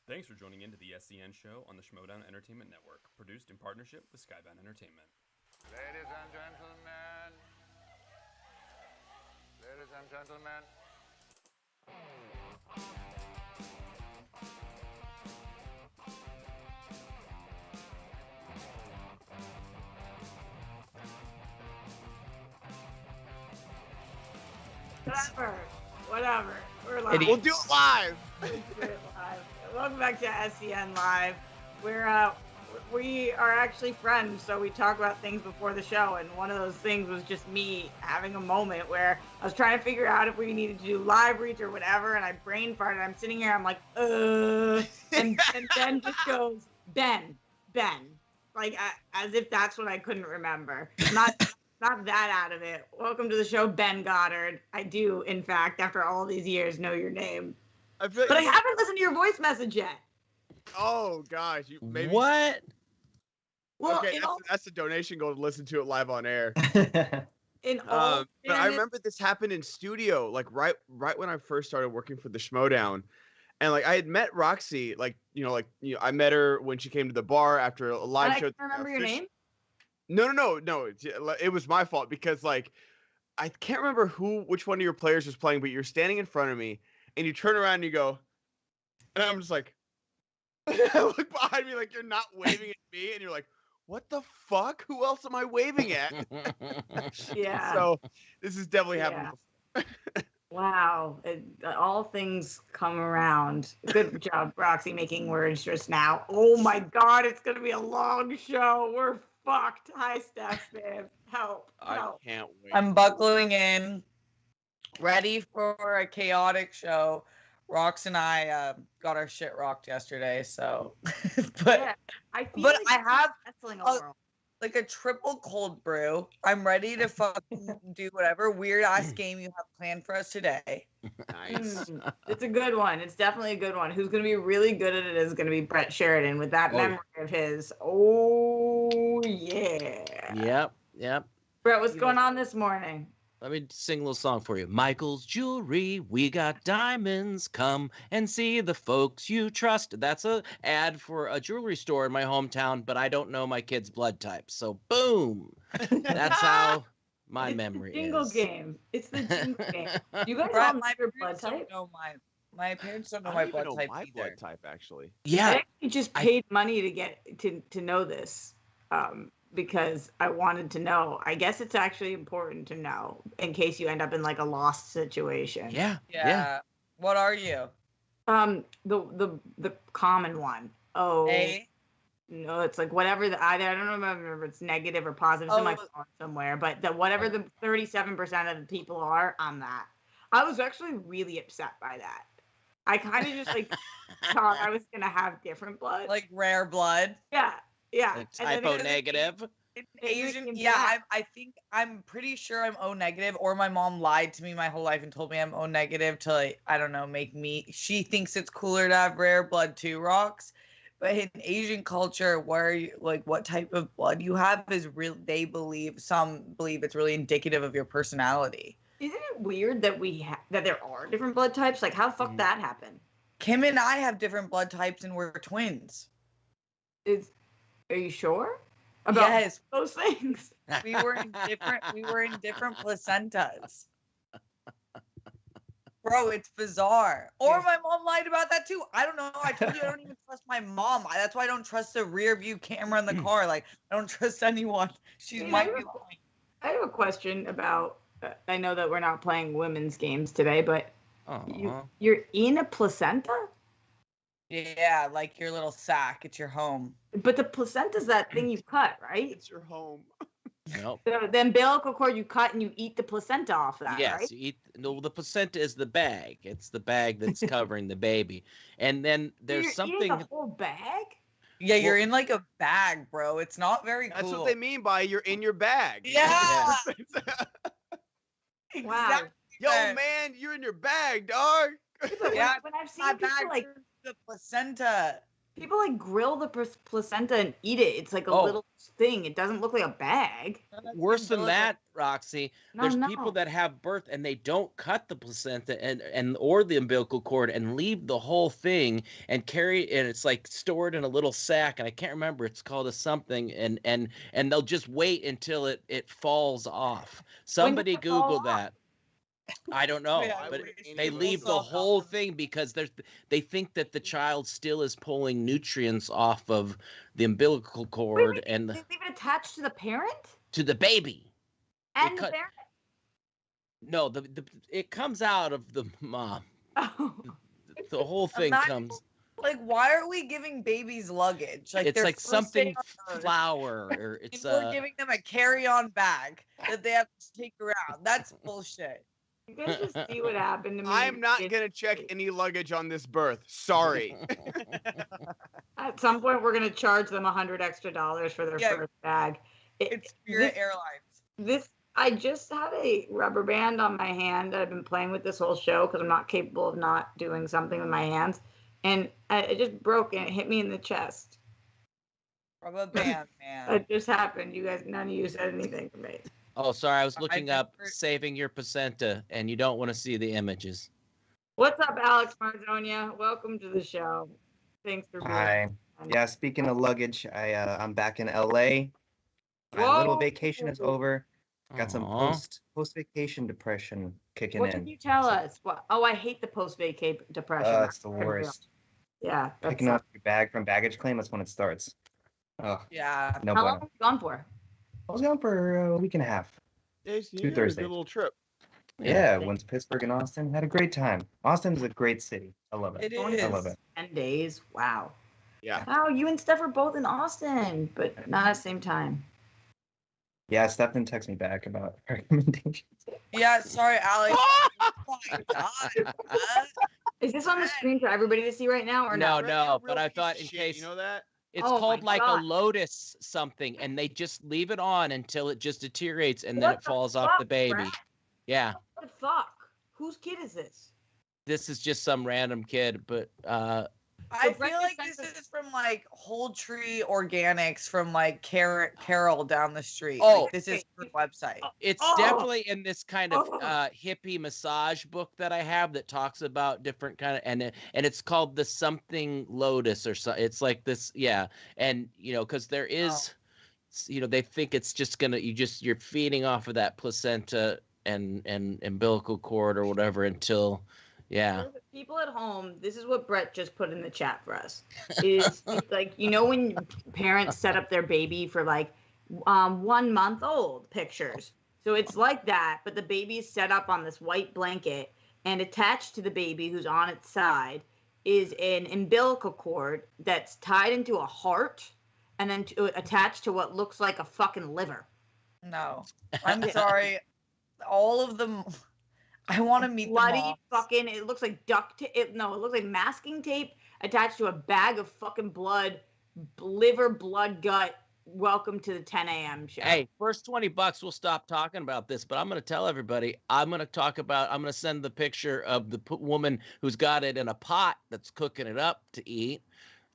Thanks for joining into the SEN show on the Schmoedown Entertainment Network, produced in partnership with Skybound Entertainment. Ladies and gentlemen. Ladies and gentlemen. Whatever. We're live. We'll do it live. Welcome back to SEN Live. We are actually friends, so we talk about things before the show, and one of those things was just me having a moment where I was trying to figure out if we needed to do live reads or whatever, and I brain farted. I'm sitting here, I'm like, and Ben just goes, Ben, like as if that's what I couldn't remember. Not that out of it. Welcome to the show, Ben Goddard. I do, in fact, after all these years, know your name. But I haven't listened to your voice message yet. Oh gosh, you maybe What? Well, okay, that's a donation goal to listen to it live on air. But I remember this happened in studio, like right when I first started working for the Schmoedown, and like I had met Roxy, I met her when she came to the bar after a live show. I can't remember your name. No. It was my fault because like I can't remember which one of your players was playing, but you're standing in front of me and you turn around and you go, and I'm just like, I look behind me like you're not waving at me, and you're like, what the fuck? Who else am I waving at? Yeah. So this has definitely happened before. Wow. All things come around. Good job, Roxy, making words just now. Oh my God, it's going to be a long show. We're fucked. Hi, Steph, babe. Help. I can't wait. I'm buckling in, ready for a chaotic show. Rox and I got our shit rocked yesterday, so. I have like a triple cold brew. I'm ready to fucking do whatever weird ass game you have planned for us today. Nice. It's a good one. It's definitely a good one. Who's going to be really good at it is going to be Brett Sheridan with that memory of his. Oh, yeah. Yep. Brett, what's going on this morning? Let me sing a little song for you. Michael's Jewelry, we got diamonds. Come and see the folks you trust. That's a ad for a jewelry store in my hometown, but I don't know my kid's blood type. So boom. That's how my memory is. Jingle game. It's the jingle game. You guys Brett, all know your blood type? My parents don't know I my don't even blood know type my either. blood type actually. Yeah. I actually just paid money to get to know this. Because I wanted to know. I guess it's actually important to know in case you end up in like a lost situation. Yeah. What are you? The common one. Oh. A? No, it's like whatever I don't remember if it's negative or positive. It's in my phone somewhere. But whatever the 37% of the people are on that. I was actually really upset by that. I kind of just like thought I was gonna have different blood. Like rare blood? Yeah. It's hypo negative. Asian, yeah, I'm pretty sure I'm O negative, or my mom lied to me my whole life and told me I'm O negative to, like, I don't know, she thinks it's cooler to have rare blood too, Rocks. But in Asian culture, what type of blood you have is real. Some believe it's really indicative of your personality. Isn't it weird that that there are different blood types? Like, how the fuck that happen? Kim and I have different blood types, and we're twins. Are you sure about yes, those things? We were in different placentas. Bro, it's bizarre. Or my mom lied about that too. I don't know. I told you I don't even trust my mom. That's why I don't trust the rear view camera in the car. Like, I don't trust anyone. She might be lying. I have a question about. I know that we're not playing women's games today, but you're in a placenta. Yeah, like your little sack. It's your home. But the placenta's that thing you cut, right? It's your home. Nope. The umbilical cord you cut and you eat the placenta off that, yes, right? you eat. No, the placenta is the bag. It's the bag that's covering the baby. And then there's something. Eating the whole bag? Yeah, you're in like a bag, bro. It's not very cool. That's what they mean by you're in your bag. Yeah. Wow. Yo, man, you're in your bag, dog. Yeah, when I've seen people like the placenta. People like grill the placenta and eat it. It's like a Oh. little thing. It doesn't look like a bag. Worse than that, Roxy. There's No. people that have birth and they don't cut the placenta and or the umbilical cord and leave the whole thing and carry, and it's like stored in a little sack, and I can't remember, it's called a something, and they'll just wait until it falls off. Somebody it fall Google off? that. I don't know, Yeah, but we- they we'll leave the solve that whole one. thing because they think that the child still is pulling nutrients off of the umbilical cord and They leave it attached to the parent to the baby. and the cut- parent. No, it comes out of the mom. Oh. The whole thing not- comes. Like, why are we giving babies luggage? It's their like first something day on Earth, flour, or and it's we're giving them a carry-on bag that they have to take around. That's bullshit. You guys just see what happened to me. I'm not It's- gonna check any luggage on this birth. Sorry. At some point, we're gonna charge them $100 extra for their Yeah. first bag. It's Spirit Airlines. I just had a rubber band on my hand that I've been playing with this whole show because I'm not capable of not doing something with my hands, and it just broke and it hit me in the chest. Rubber band, man. It just happened. You guys, none of you said anything to me. Oh, sorry, I was looking up never- saving your placenta, and you don't want to see the images. What's up, Alex Marzonia? Welcome to the show. Thanks for being Hi. on. Yeah, speaking of luggage, I'm back in LA. My little vacation is Whoa. over. Got some Aw. post vacation depression kicking What in. did you tell us? What? Oh, I hate the post-vacay depression. It's the That's real. worst. Yeah. That's Picking up your bag from baggage claim, that's when it starts. Oh, Yeah. no How long bueno. have you gone for? I was gone for a week and a half. Days, Two yeah, good Thursdays. little trip. Yeah, went to Pittsburgh and Austin. Had a great time. Austin's a great city. I love it. It Only is. I love it. 10 days. Wow. Yeah. Wow, you and Steph are both in Austin, but not at the same time. Yeah, Steph didn't text me back about recommendations. Yeah, sorry, Alex. Oh my God. what? Is this on the screen for everybody to see right now or No, not? no, Real but I piece thought of in shit, case you know that. it's Oh called my like God. a lotus something, and they just leave it on until it just deteriorates, and then What it the falls off the fuck, baby. Brett? Yeah, What the fuck? Whose kid is this? this is just some random kid, but I Brett feel like just this sent is from like Whole Tree Organics from like Carol down the street. Oh. Like, this is her website. it's Oh. definitely in this kind of Oh. hippie massage book that I have that talks about different kind of, and it's called the something lotus or so. It's like this, yeah, and because there is, they think it's just gonna you're feeding off of that placenta and umbilical cord or whatever until, yeah. For the people at home, this is what Brett just put in the chat for us. It's like, when parents set up their baby for like 1 month old pictures. So it's like that, but the baby is set up on this white blanket, and attached to the baby who's on its side is an umbilical cord that's tied into a heart and then attached to what looks like a fucking liver. No, I'm sorry. All of them. I want to meet the Bloody moms. fucking, it looks like duct tape. It looks like masking tape attached to a bag of fucking blood, liver, blood, gut. Welcome to the 10 a.m. show. Hey, first $20, we'll stop talking about this, but I'm going to tell everybody, I'm going to send the picture of the woman who's got it in a pot that's cooking it up to eat.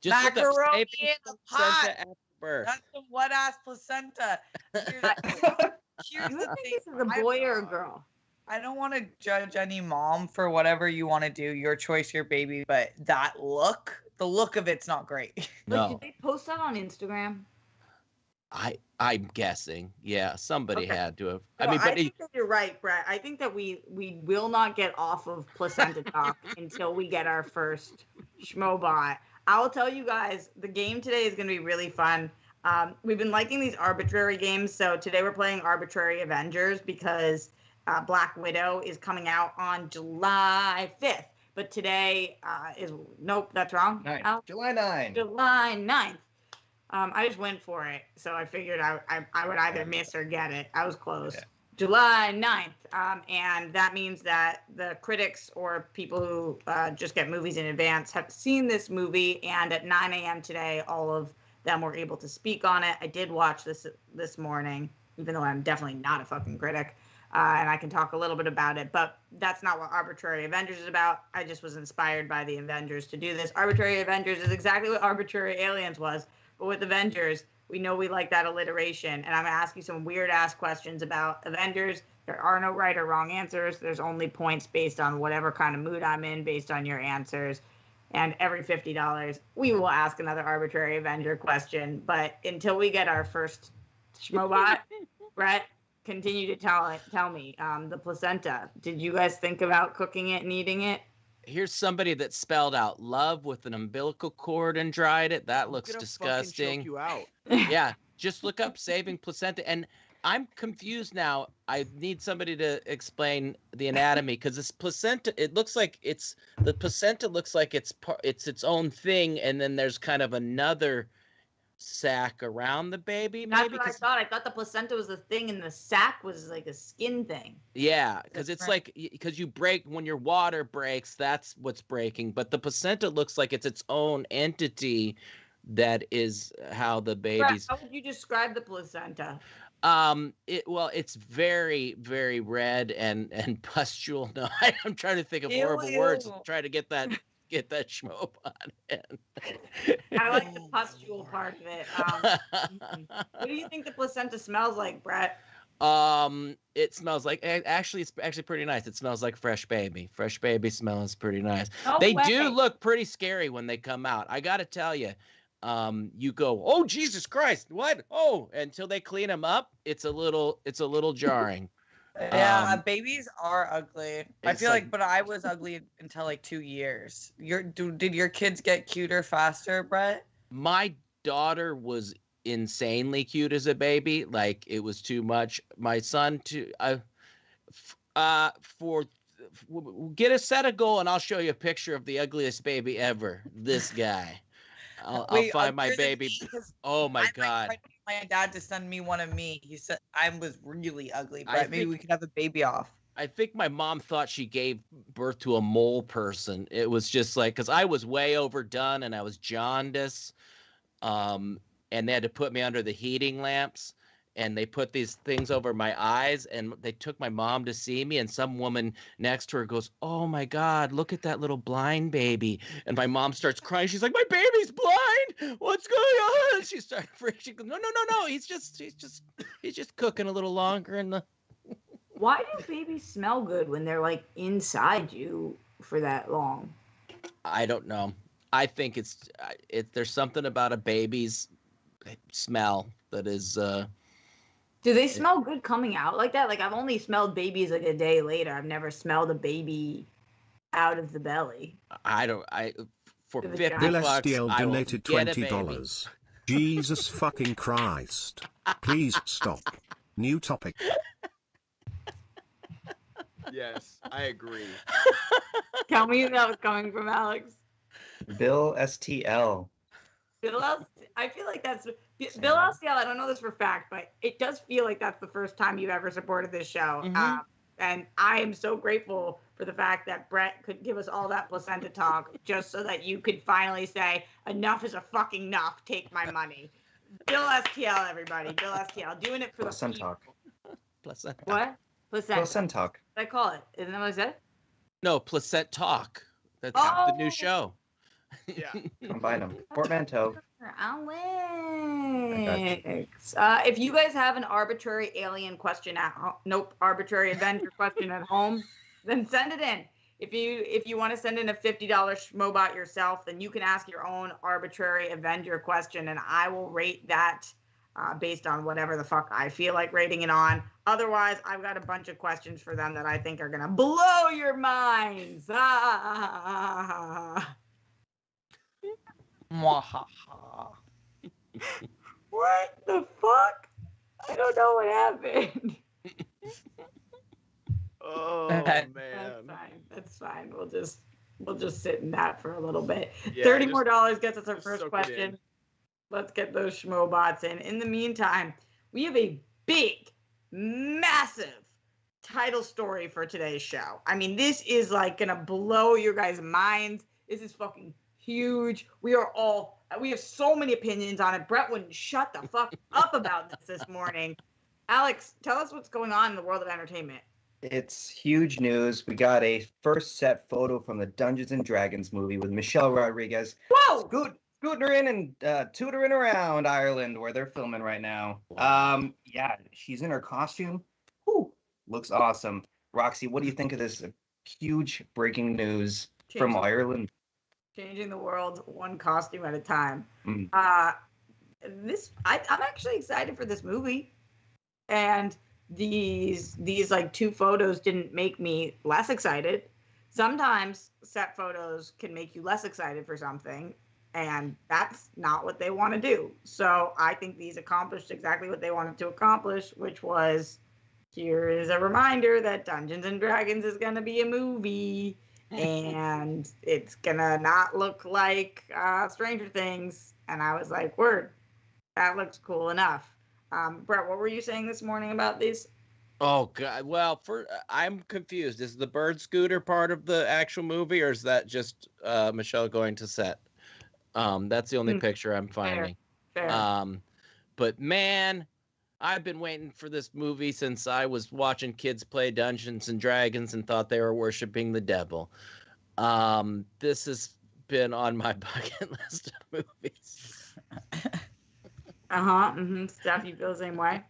Just look up Macaroni saving in a placenta pot. after birth. That's the wet ass placenta. Here's You the think thing. this is a boy or a girl? I don't want to judge any mom for whatever you want to do, your choice, your baby, but the look of it's not great. Like, No, did they post that on Instagram? I'm guessing. Yeah, somebody Okay. had to have. No, I mean, but think that you're right, Brett. I think that we will not get off of placenta talk until we get our first Schmoebot. I will tell you guys, the game today is going to be really fun. We've been liking these arbitrary games, so today we're playing Arbitrary Avengers because Black Widow is coming out on July 5th. But today nope, that's wrong. Al? July 9. July 9th. I just went for it, so I figured I would either miss or get it. I was close. Yeah. July 9th, and that means that the critics or people who just get movies in advance have seen this movie, and at 9 a.m. today, all of them were able to speak on it. I did watch this morning, even though I'm definitely not a fucking critic. and I can talk a little bit about it, but that's not what Arbitrary Avengers is about. I just was inspired by the Avengers to do this. Arbitrary Avengers is exactly what Arbitrary Aliens was, but with Avengers, we know we like that alliteration, and I'm going to ask you some weird-ass questions about Avengers. There are no right or wrong answers. There's only points based on whatever kind of mood I'm in based on your answers. And every $50, we will ask another Arbitrary Avenger question. But until we get our first Schmoebot, Brett, continue to tell me, the placenta. Did you guys think about cooking it and eating it? Here's somebody that spelled out love with an umbilical cord and dried it. That looks disgusting. Choke you out. Yeah, just look up saving placenta. And I'm confused now. I need somebody to explain the anatomy because this placenta, it looks like the placenta looks like it's its own thing, and then there's kind of another sac around the baby. That's maybe what I thought. I thought the placenta was the thing, and the sac was like a skin thing. Yeah, because it's like because you break when your water breaks, that's what's breaking. But the placenta looks like it's its own entity. That is how the baby's. How would you describe the placenta? It's very, very red and pustule. No, I'm trying to think of horrible words to try to get that schmoep on it. I like the pustule part of it. What do you think the placenta smells like, Brett? It smells like it's actually pretty nice. It smells like fresh baby. Fresh baby smell is pretty nice. They do look pretty scary when they come out. I gotta tell you. You go, oh Jesus Christ, what? Oh, until they clean them up, it's a little jarring. Yeah, babies are ugly. I feel like, but I was ugly until like 2 years. Did your kids get cuter faster, Brett? My daughter was insanely cute as a baby. Like it was too much. My son get a set of goal and I'll show you a picture of the ugliest baby ever. This guy. I'll find my baby. Oh my God. My dad to send me one of me. He said I was really ugly, but maybe we could have a baby off. I think my mom thought she gave birth to a mole person. It was just like, because I was way overdone and I was jaundice. And they had to put me under the heating lamps. And they put these things over my eyes, and they took my mom to see me, and some woman next to her goes, oh my God, look at that little blind baby. And my mom starts crying. She's like, my baby's blind. What's going on? She started freaking. She goes, no. He's just cooking a little longer. Why do babies smell good when they're like inside you for that long? I don't know. I think there's something about a baby's smell that is, do they smell good coming out like that? Like I've only smelled babies like a day later. I've never smelled a baby out of the belly. For $50, Celestial I will donated get a $20. Jesus fucking Christ. Please stop. New topic. Yes, I agree. Tell me that was coming from Alex. Bill STL. I feel like that's Bill STL. I don't know this for fact, but it does feel like that's the first time you've ever supported this show. Mm-hmm. And I am so grateful for the fact that Brett could give us all that placenta talk just so that you could finally say, enough is a fucking enough. Take my money. Bill STL, everybody. Bill STL. Doing it for the people. Talk. Placenta. What? Placenta. Placenta talk. What I call it. Isn't that what I said? No, Placenta Talk. That's the new show. Yeah. Combine them. Portmanteau. Alex. If you guys have an arbitrary alien question arbitrary Avenger question at home, then send it in. If you want to send in a $50 Schmoebot yourself, then you can ask your own arbitrary Avenger question, and I will rate that based on whatever the fuck I feel like rating it on. Otherwise, I've got a bunch of questions for them that I think are gonna blow your minds. Mwahaha. What the fuck? I don't know what happened. Oh man. That's fine. We'll just sit in that for a little bit. Yeah, $30 more gets us our first soak it question. in. Let's get those Schmoebots in. In the meantime, we have a big, massive title story for today's show. I mean, this is like gonna blow your guys' minds. This is fucking huge. We have so many opinions on it. Brett wouldn't shut the fuck up about this morning. Alex, tell us what's going on in the world of entertainment. It's huge news. We got a first set photo from the Dungeons and Dragons movie with Michelle Rodriguez. Whoa! Scootering and tutoring around Ireland where they're filming right now. Yeah, she's in her costume. Whew, looks awesome. Roxy, what do you think of this huge breaking news from Ireland? Changing the world one costume at a time. Mm. I'm actually excited for this movie, and these like 2 photos didn't make me less excited. Sometimes set photos can make you less excited for something, and that's not what they want to do. So I think these accomplished exactly what they wanted to accomplish, which was, here is a reminder that Dungeons and Dragons is going to be a movie, and it's going to not look like Stranger Things. And I was like, word, that looks cool enough. Brett, what were you saying this morning about these? Oh God! Well, I'm confused. Is the bird scooter part of the actual movie, or is that just Michelle going to set? That's the only picture I'm finding. Fair. But man, I've been waiting for this movie since I was watching kids play Dungeons and Dragons and thought they were worshiping the devil. This has been on my bucket list of movies. Steph, you feel the same way?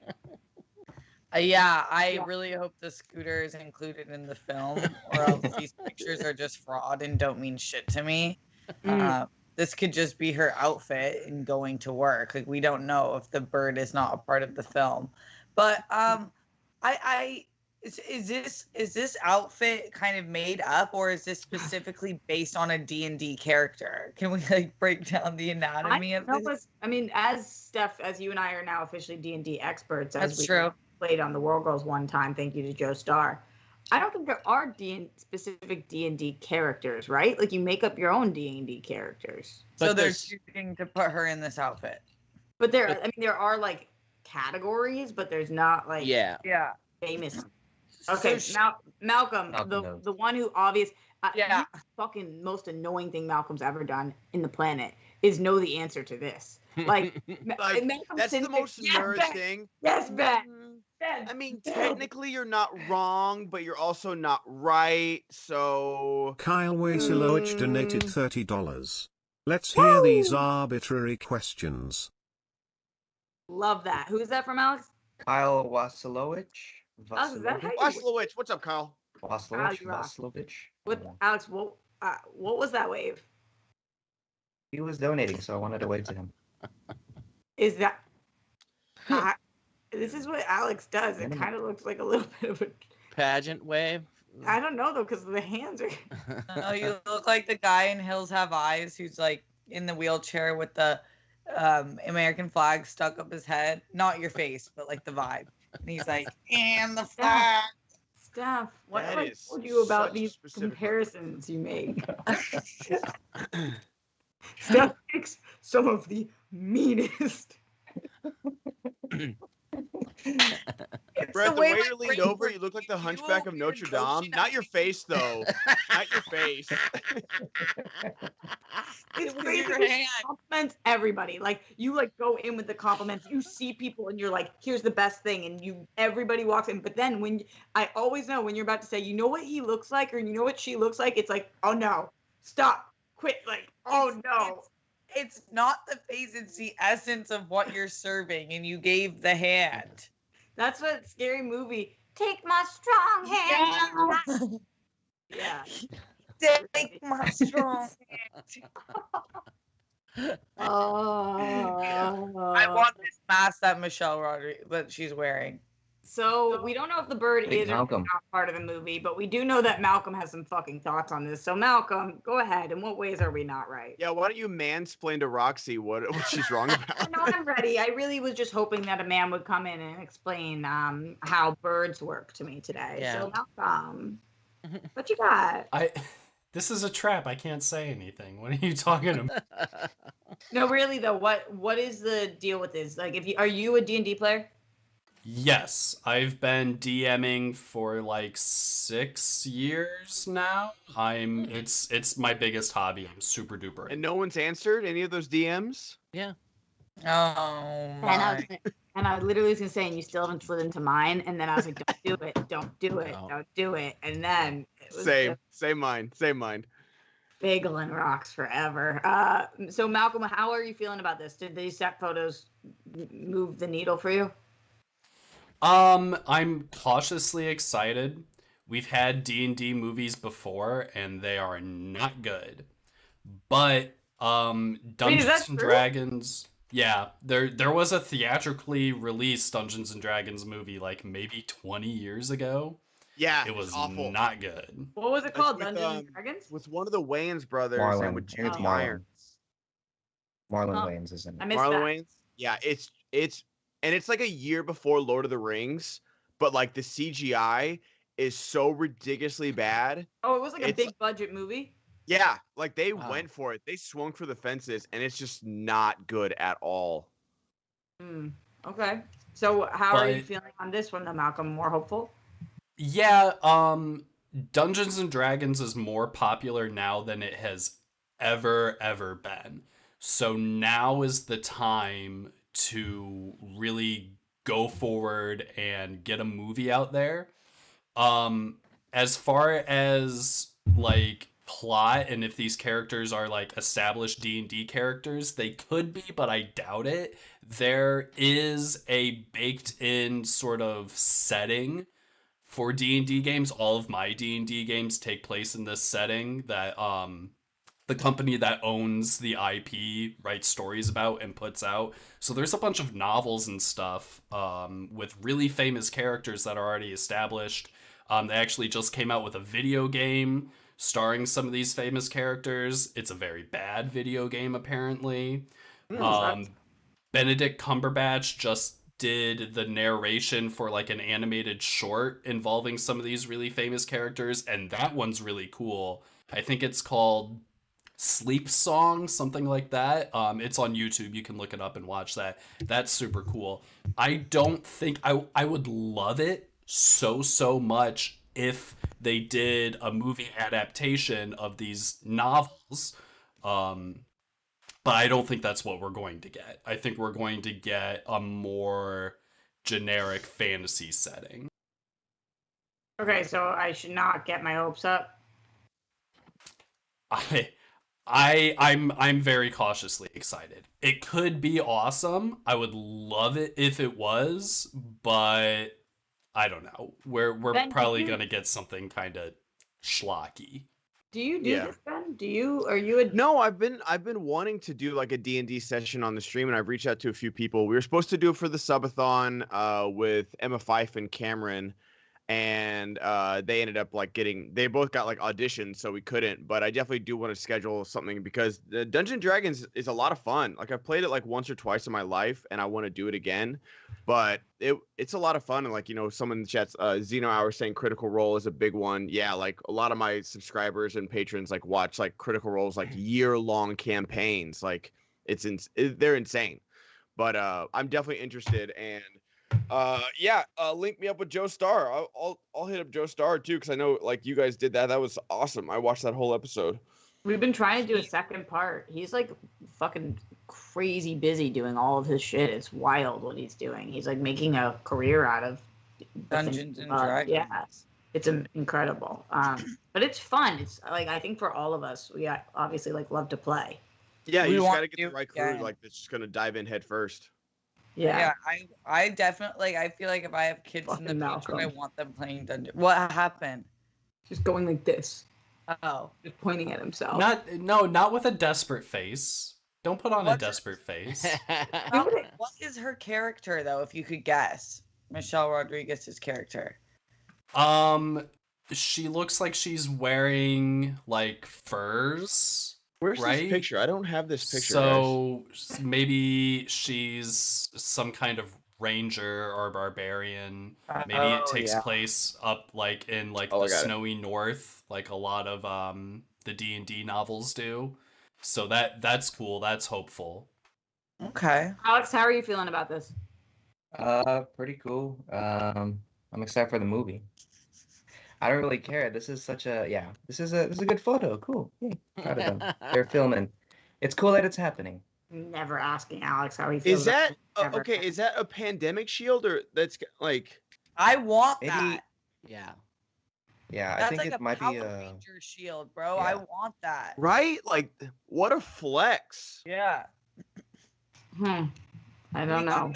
Yeah, I really hope the scooter is included in the film, or else these pictures are just fraud and don't mean shit to me. This could just be her outfit and going to work. Like, we don't know if the bird is not a part of the film. But is this outfit kind of made up, or is this specifically based on a D&D character? Can we like break down the anatomy of this? I mean, as Steph, as you and I are now officially D&D experts, as That's true. Played on the World Girls one time, thank you to Joe Starr. I don't think there are specific D&D characters, right? Like, you make up your own D&D characters. So they're choosing to put her in this outfit. But there are like categories, but there's not like famous. Okay, Malcolm, the one who the fucking most annoying thing Malcolm's ever done in the planet is know the answer to this. Like, that's the most nerd thing. Yes, Ben. I mean, technically you're not wrong, but you're also not right, so... Kyle Wasilowicz donated $30. Let's hear these arbitrary questions. Love that. Who's that from, Alex? Kyle Wasilowicz. Wasilowicz. What's up, Kyle? Wasilowicz. What, Alex, what was that wave? He was donating, so I wanted to wave to him. Is that... this is what Alex does. It kind of looks like a little bit of a... pageant wave? I don't know, though, because the hands are... Oh, you look like the guy in Hills Have Eyes who's, like, in the wheelchair with the American flag stuck up his head. Not your face, but, like, the vibe. And he's like, and the flag. Steph, what have I told you about these comparisons you make? Steph makes some of the meanest... Brett, the way you leaned over, you look like the Hunchback of Notre Dame. Not your face, though. Not your face. It's crazy. Compliments everybody. Like, you like go in with the compliments. You see people and you're like, here's the best thing, and everybody walks in. But then I always know when you're about to say, you know what he looks like, or you know what she looks like, it's like, oh no, stop, quit. Like, oh no. It's not the face, it's the essence of what you're serving, and you gave the hand. That's what Scary Movie. Take my strong hand. Yeah. Take my strong hand. I want this mask that Michelle Rodriguez that she's wearing. So we don't know if the bird is or not part of the movie, but we do know that Malcolm has some fucking thoughts on this. So Malcolm, go ahead. In what ways are we not right? Yeah, why don't you mansplain to Roxy what she's wrong about? No, I'm ready. I really was just hoping that a man would come in and explain how birds work to me today. Yeah. So Malcolm, what you got? This is a trap. I can't say anything. What are you talking about? No, really though. What is the deal with this? Like, are you a D&D player? Yes, I've been DMing for like 6 years now. It's my biggest hobby. I'm super duper. And no one's answered any of those DMs? Yeah. Oh And my. I literally was gonna say, and you still haven't slid into mine. And then I was like, don't do it, don't do it, No. don't do it. And then it was Same, just same mind, same mind. bagel and rocks forever. So Malcolm, how are you feeling about this? Did these set photos move the needle for you? I'm cautiously excited. We've had D&D movies before, and they are not good. But Dungeons and true? Dragons, yeah, there was a theatrically released Dungeons and Dragons movie like maybe 20 years ago. Yeah, It was awful. not good. What was it called? with, Dungeons and Dragons? With one of the Wayans brothers Marlon. and with I think James it's Marlon. Irons. Marlon Oh, Wayans, isn't I it? missed Marlon that. Wayans. Yeah, it's and it's like a year before Lord of the Rings, but like the CGI is so ridiculously bad. Oh, it was like a It's- big budget movie. Yeah, like they Wow. went for it. They swung for the fences, and it's just not good at all. Okay. So how are you But- feeling on this one, though, Malcolm? More hopeful? Yeah, Dungeons and Dragons is more popular now than it has ever been. So now is the time to really go forward and get a movie out there. As far as like plot and if these characters are like established D&D characters, they could be, but I doubt it. There is a baked in sort of setting for D&D games. All of my D&D games take place in this setting that the company that owns the IP writes stories about and puts out. So there's a bunch of novels and stuff with really famous characters that are already established. They actually just came out with a video game starring some of these famous characters. It's a very bad video game, apparently. Benedict Cumberbatch just did the narration for like an animated short involving some of these really famous characters, and that one's really cool. I think it's called Sleep Song, something like that. It's on YouTube. You can look it up and watch that. That's super cool. I don't think I would love it so much if they did a movie adaptation of these novels. But I don't think that's what we're going to get. I think we're going to get a more generic fantasy setting. Okay, so I should not get my hopes up. I'm very cautiously excited. It could be awesome. I would love it if it was, but I don't know. We're Ben, probably gonna get something kind of schlocky. Do you do Yeah. this, Ben? Are you a No, I've been wanting to do like a D&D session on the stream, and I've reached out to a few people. We were supposed to do it for the subathon with Emma Fife and Cameron, and they ended up like they both got like auditions, so we couldn't. But I definitely do want to schedule something because the Dungeons & Dragons is a lot of fun. Like I've played it like once or twice in my life, and I want to do it again. But it's a lot of fun, and like someone in the chat's Zeno Hour saying Critical Role is a big one. Yeah, like a lot of my subscribers and patrons like watch like Critical Role's like year-long campaigns. Like they're insane. But I'm definitely interested, and link me up with Joe Starr. I'll hit up Joe Starr too, because I know like you guys did that. That was awesome. I watched that whole episode. We've been trying to do a second part. He's like fucking crazy busy doing all of his shit. It's wild what he's doing. He's like making a career out of Dungeons and Dragons. Yeah, it's incredible. But it's fun. It's like I think for all of us, we obviously like love to play. Yeah, We you just want gotta to get the do right it crew again. like that's just gonna dive in head first. Yeah. I definitely I feel like if I have kids in the Fucking future, I Malcolm. want them playing Dungeons. What happened? Just going like this, Oh, just pointing at himself. Not with a desperate face. Don't put on a What's- desperate face. what is her character though? If you could guess, Michelle Rodriguez's character. She looks like she's wearing like furs. Where's Right? this picture? I don't have this picture. guys. So maybe she's some kind of ranger or barbarian. Maybe it takes yeah. place up like in like Oh, I the got it. snowy north, like a lot of the D&D novels do. So that's cool. That's hopeful. Okay. Alex, how are you feeling about this? Pretty cool. I'm excited for the movie. I don't really care. This is such a this is a good photo. Cool. Yay. Proud of them. They're filming. It's cool that it's happening. never asking Alex how he feels. Is that Never. okay? Is that a pandemic shield or that's like? I want Maybe- that. Yeah. Yeah, I That's think like it a might Power be Ranger shield, bro. I yeah. want that. Right? Like, what a flex. Yeah. I don't know.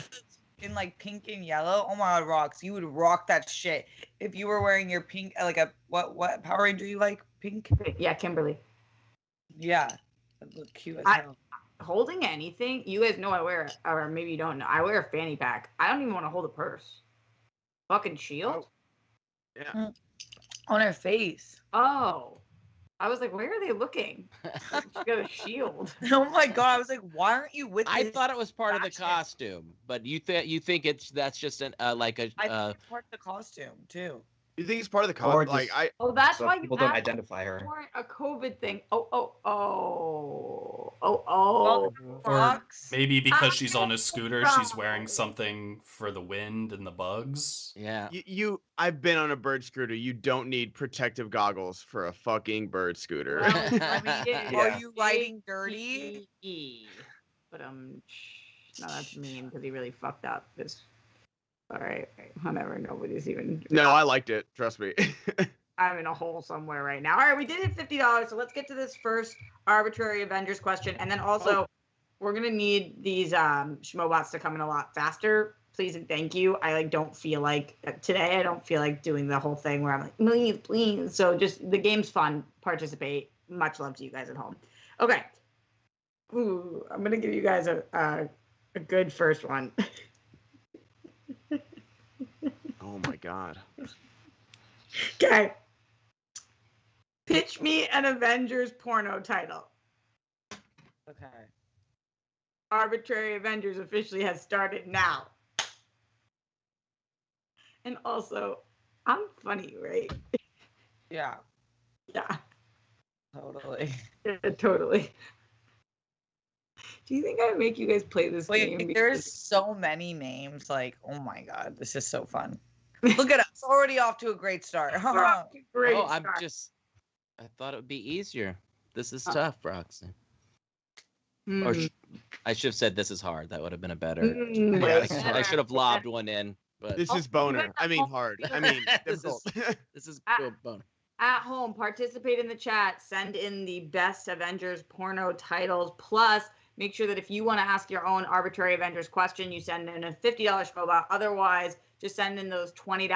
In like pink and yellow. Oh my god, Rox, you would rock that shit if you were wearing your pink, like a what Power Ranger you like? Pink? Yeah, Kimberly. Yeah. That look cute as I- hell. Holding anything, you guys know I wear, or maybe you don't know, I wear a fanny pack. I don't even want to hold a purse. Fucking shield? Yeah. On her face. Oh. I was like, where are they looking? She got a shield. Oh my god, I was like, why aren't you with I this thought it was part of the fashion? costume, but you think that's just an like a I think it's part of the costume too. You think it's part of the Or con? Like, just- I Oh, that's Some why you people don't have identify her. a COVID thing. Oh. Or maybe because she's on a scooter, she's wearing Wow. something for the wind and the bugs. yeah. I've been on a bird scooter. You don't need protective goggles for a fucking bird scooter. Well, I mean, Are Yeah. you riding dirty? But no, that's mean because he really fucked up. All right, whatever. Nobody's even. No, I liked it. Trust me. I'm in a hole somewhere right now. All right, we did hit $50, so let's get to this first arbitrary Avengers question, and then also we're gonna need these Schmoebots to come in a lot faster. Please and thank you. I don't feel like today. I don't feel like doing the whole thing where I'm like, please. So just the game's fun. Participate. Much love to you guys at home. Okay. Ooh, I'm gonna give you guys a good first one. Oh my god. Okay. Pitch me an Avengers porno title. Okay. Arbitrary Avengers officially has started now. And also, I'm funny, right? Yeah, Yeah, totally. totally. Do you think I would make you guys play this game? Wait, there's so many names. Like, oh my god, this is so fun. Look at us, already off to a great start. Great Oh, I'm start. just. I thought it would be easier. This is tough, Roxy. Hmm. Or I should have said this is hard. That would have been a better. Hmm, Yes. wait, I should have lobbed one in, but This is you boner. guys I mean don't- hard. I mean This difficult. this is Ah. good bone. At home, participate in the chat. Send in the best Avengers porno titles. Plus, make sure that if you want to ask your own arbitrary Avengers question, you send in a $50 Schmoebot. Otherwise, just send in those $20,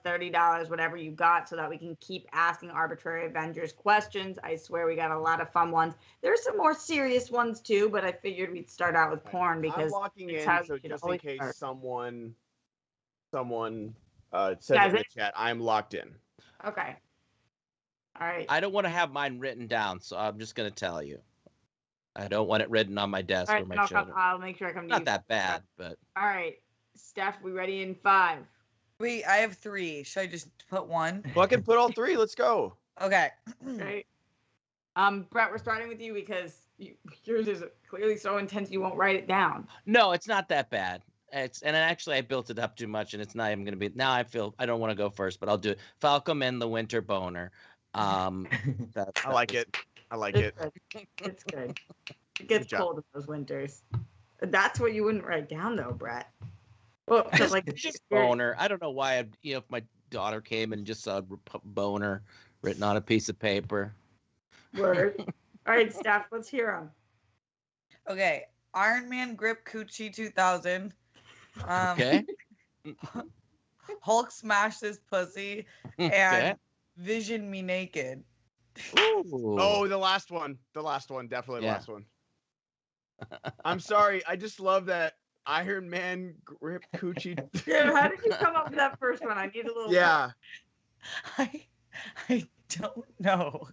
$30, whatever you got, so that we can keep asking arbitrary Avengers questions. I swear we got a lot of fun ones. There's some more serious ones too, but I figured we'd start out with porn I'm because locking it's in, how so you should just in always case start. someone says Guys, in the chat, I'm locked in. Okay. All right. I don't want to have mine written down, so I'm just gonna tell you. I don't want it written on my desk All or right, my then children. I'll make sure I come to you. Not that bad, but All right. Steph, we ready in 5? Wait, I have 3. Should I just put one? Fucking put all three. Let's go. Okay. Right. Brett, we're starting with you because yours is clearly so intense you won't write it down. no, it's not that bad. Actually I built it up too much, and it's not even gonna be. Now I don't want to go first, but I'll do it. Falcom and the Winter Boner. I like it. I like it. It's good. It gets Good job. cold in those winters. That's what you wouldn't write down, though, Brett. Well, Just, like just boner. I don't know why. If my daughter came and just saw boner written on a piece of paper. word. All right, Steph, let's hear them. Okay. Iron Man Grip Coochie 2000. Okay. Hulk Smash This Pussy. Okay. And Vision Me Naked. Ooh. Oh, the last one. The last one. Definitely the Yeah. last one. I'm sorry. I just love that Iron Man grip coochie. Dude, how did you come up with that first one? I need a little. Yeah. I don't know.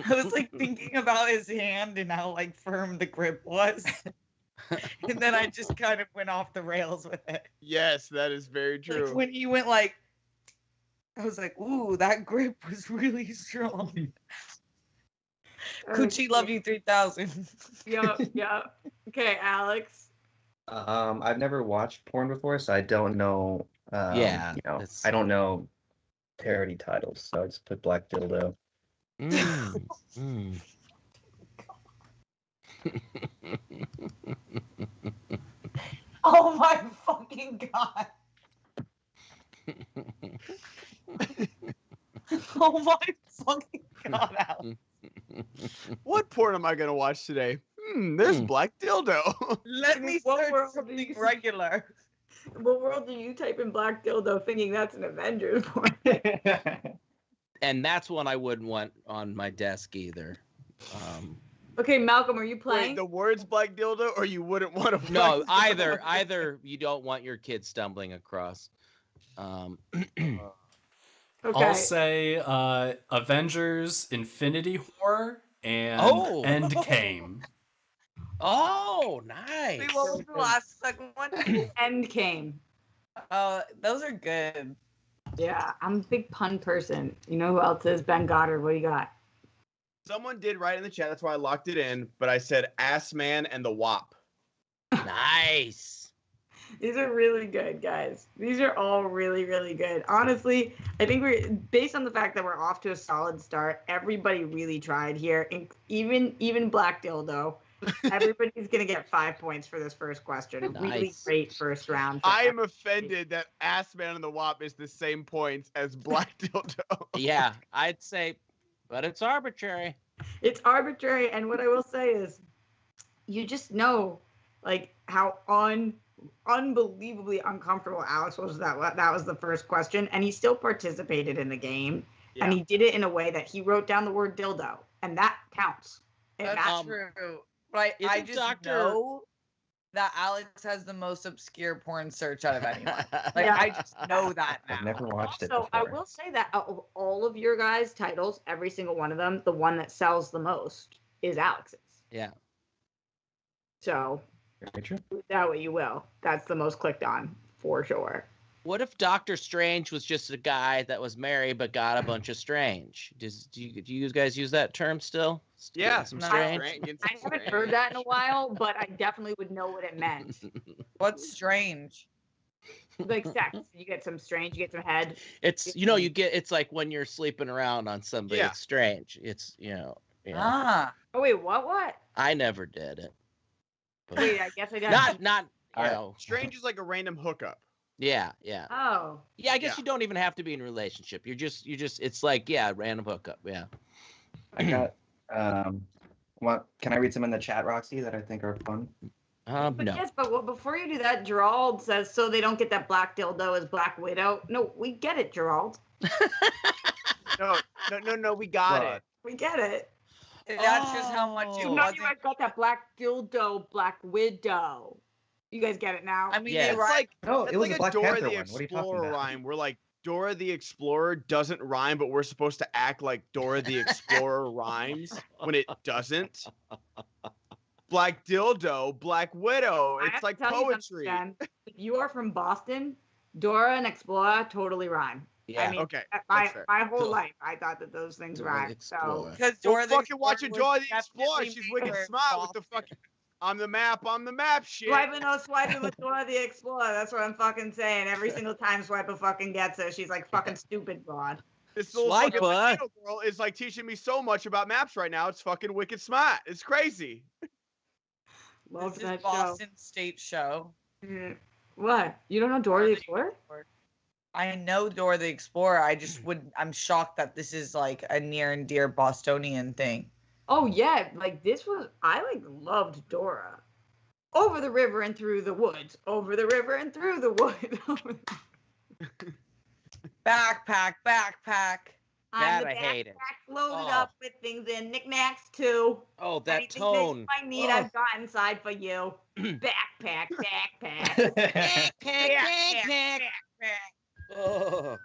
I was like thinking about his hand and how like firm the grip was. And then I just kind of went off the rails with it. Yes, that is very true. Like when he went like, I was like, ooh, that grip was really strong. Coochie love you 3000. Yup. Okay, Alex. I've never watched porn before, so I don't know. Yeah, I don't know parody titles, so I just put Black Dildo. Mm, mm. Oh my fucking god. Oh my fucking god, Alex. What porn am I gonna watch today? There's Black Dildo. Let me What search world something do you- regular. What world do you type in Black Dildo thinking that's an Avengers porn? And that's one I wouldn't want on my desk either. Okay, Malcolm, are you playing? Wait, the words Black Dildo, or you wouldn't want to? No, either you don't want your kids stumbling across. Okay. I'll say Avengers Infinity War and Endgame. Oh, nice. Wait, what was the last second one? End came. Those are good. Yeah, I'm a big pun person. You know who else is? Ben Goddard. What do you got? Someone did write in the chat, that's why I locked it in. But I said Ass Man and the WAP. Nice. These are really good, guys. These are all really, really good. Honestly, I think we're based on the fact that we're off to a solid start. Everybody really tried here, even Black Dildo. Everybody's gonna get 5 points for this first question. Nice. Really great first round. I am offended that Ass Man and the WAP is the same points as Black Dildo. Yeah, I'd say, but it's arbitrary. It's arbitrary, and what I will say is, you just know, like how unbelievably uncomfortable Alex was. That was the first question, and he still participated in the game, and he did it in a way that he wrote down the word dildo, and that counts. That's true. But I just know that Alex has the most obscure porn search out of anyone. Like, I just know that now. I've never watched it So before. I will say that of all of your guys' titles, every single one of them, the one that sells the most is Alex's. Yeah. So Very true. do that what you will. That's the most clicked on for sure. What if Doctor Strange was just a guy that was married but got a bunch of strange? Do you guys use that term still? Yeah, Some No. strange. I haven't heard that in a while, but I definitely would know what it meant. What's strange? Like sex, you get some strange, you get some head. It's it's like when you're sleeping around on somebody. Yeah. It's strange. It's Ah. Oh wait, what? I never did it. But Wait, I guess I got not Strange is like a random hookup. Yeah. Oh. Yeah, I guess Yeah. you don't even have to be in a relationship. You're just it's like, random hookup. Yeah. I got can I read some in the chat, Roxy, that I think are fun? But No. yes, but before you do that, Gerald says so they don't get that Black Dildo as Black Widow. No, we get it, Gerald. No, we got What? it. We get it. That's just how much it Oh. You know you wasn't. guys got that Black Dildo, Black Widow. You guys get it now? I mean, Yeah. they It's write. like No, it's it was like a Black Dora Panther the one. What are you talking Explorer about? rhyme. We're like Dora the Explorer doesn't rhyme, but we're supposed to act like Dora the Explorer rhymes when it doesn't. Black Dildo, Black Widow. I have It's to like tell you something, poetry. Jen. If you are from Boston, Dora and Explorer totally rhyme. Yeah. I mean, Okay, my that's fair. my whole Dora- life, I thought that those things Dora rhyme. the So Explorer. Because Well, Dora the fucking watching Explorer Dora was the Explorer. definitely She's made wicked for smart with the Boston. fucking on the map shit. swiping with Dora the Explorer. That's what I'm fucking saying. Every single time Swiper fucking gets her, she's like fucking stupid broad. This little fucking Swiper. Latino girl is like teaching me so much about maps right now. It's fucking wicked smart. It's crazy. Love This is that Boston State show. show. What? You don't know Dora the Explorer? I know Dora the Explorer. I'm shocked that this is like a near and dear Bostonian thing. Oh yeah, like this was I loved Dora. Over the river and through the woods. Over the river and through the woods. Backpack. I'm the I hate it. backpack loaded Oh. up with things and knickknacks too. Oh, that Anything tone. that I need, I've got inside for you. Backpack. Backpack. Oh,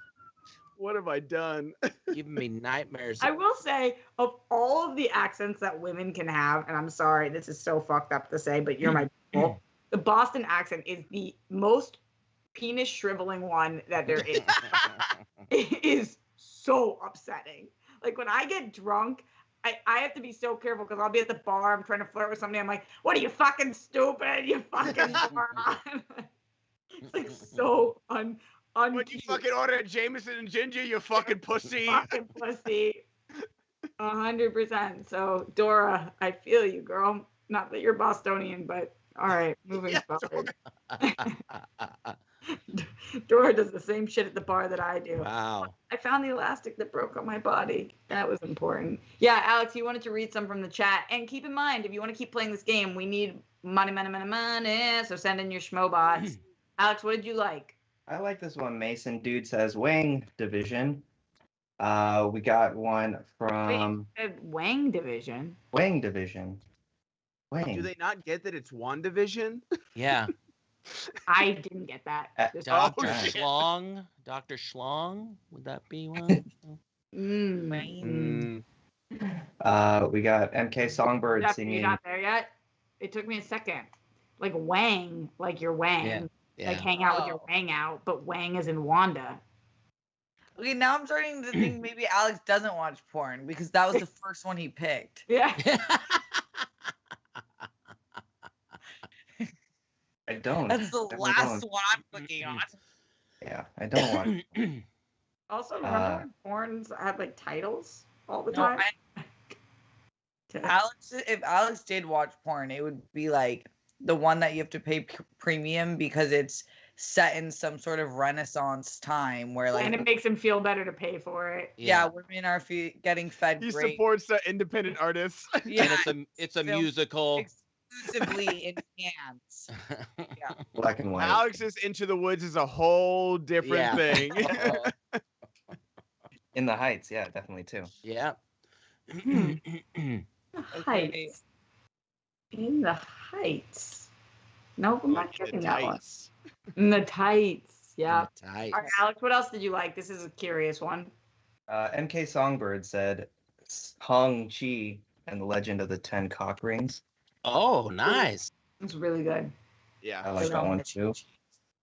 What have I done? giving me nightmares. I will say, of all of the accents that women can have, and I'm sorry, this is so fucked up to say, but you're my people, the Boston accent is the most penis shriveling one that there is. It is so upsetting. Like when I get drunk, I have to be so careful because I'll be at the bar, I'm trying to flirt with somebody, I'm like, what are you fucking stupid? You fucking moron. It's like so What, you fucking order Jameson and ginger, you fucking pussy. fucking pussy. 100%. So Dora, I feel you, girl. Not that you're Bostonian, but all right, moving forward. Dora does the same shit at the bar that I do. Wow. I found the elastic that broke on my body. That was important. Yeah, Alex, you wanted to read some from the chat. And keep in mind, if you want to keep playing this game, we need money. So send in your Schmoebots. Alex, what did you like? I like this one. Mason Dude says Wang Division. We got one from Wang Division. Wang Division. Wang. Do they not get that it's one division? Yeah. I didn't get that. Dr. shit. Schlong. Dr. Schlong. Would that be one? We got MK Songbird Jeff, singing. you're not there yet? It took me a second. Like Wang, like your Wang. Yeah. Like hang out with your Wang out, but Wang is in Wanda. Okay, now I'm starting to think maybe Alex doesn't watch porn because that was the first one he picked. Yeah. I don't. That's the Definitely last don't. one I'm clicking on. Yeah, I don't watch. Also, remember when porns had like titles all the No, time? Alex, if Alex did watch porn, it would be like the one that you have to pay premium because it's set in some sort of Renaissance time where like and it makes him feel better to pay for it. yeah, women are getting fed He great. supports the independent artists. Yeah, And it's a film musical. exclusively in cans. Yeah. Black and white. Alex's Into the Woods is a whole different thing. In the Heights, yeah, definitely too. Yeah. Heights. In the Heights. Nope, I'm not getting that one. In the tights. Yeah. Tight. All right, Alex, what else did you like? This is a curious one. MK Songbird said Hong Chi and the Legend of the 10 Cock Rings. Oh, nice. It's really good. Yeah. I like that one too.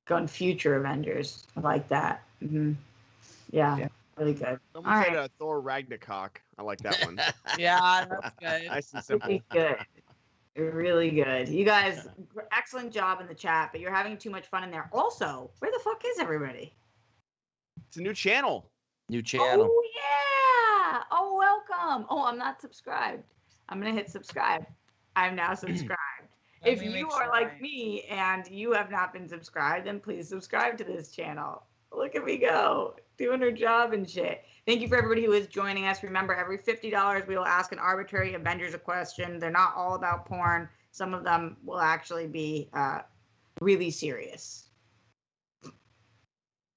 Gun Future Avengers. I like that. Yeah, really good. Someone All said right. Thor Ragnarok. I like that one. Yeah, that's good. Nice and simple. Really good. Really good. You guys, excellent job in the chat, but you're having too much fun in there. Also, where the fuck is everybody? It's a new channel. New channel. Oh, yeah. Oh, welcome. Oh, I'm not subscribed. I'm going to hit subscribe. I'm now subscribed. Let If me you make are sure like me and you have not been subscribed, then please subscribe to this channel. Look at me go, doing her job and shit. Thank you for everybody who is joining us. Remember, every $50, we will ask an arbitrary Avengers a question. They're not all about porn. Some of them will actually be really serious.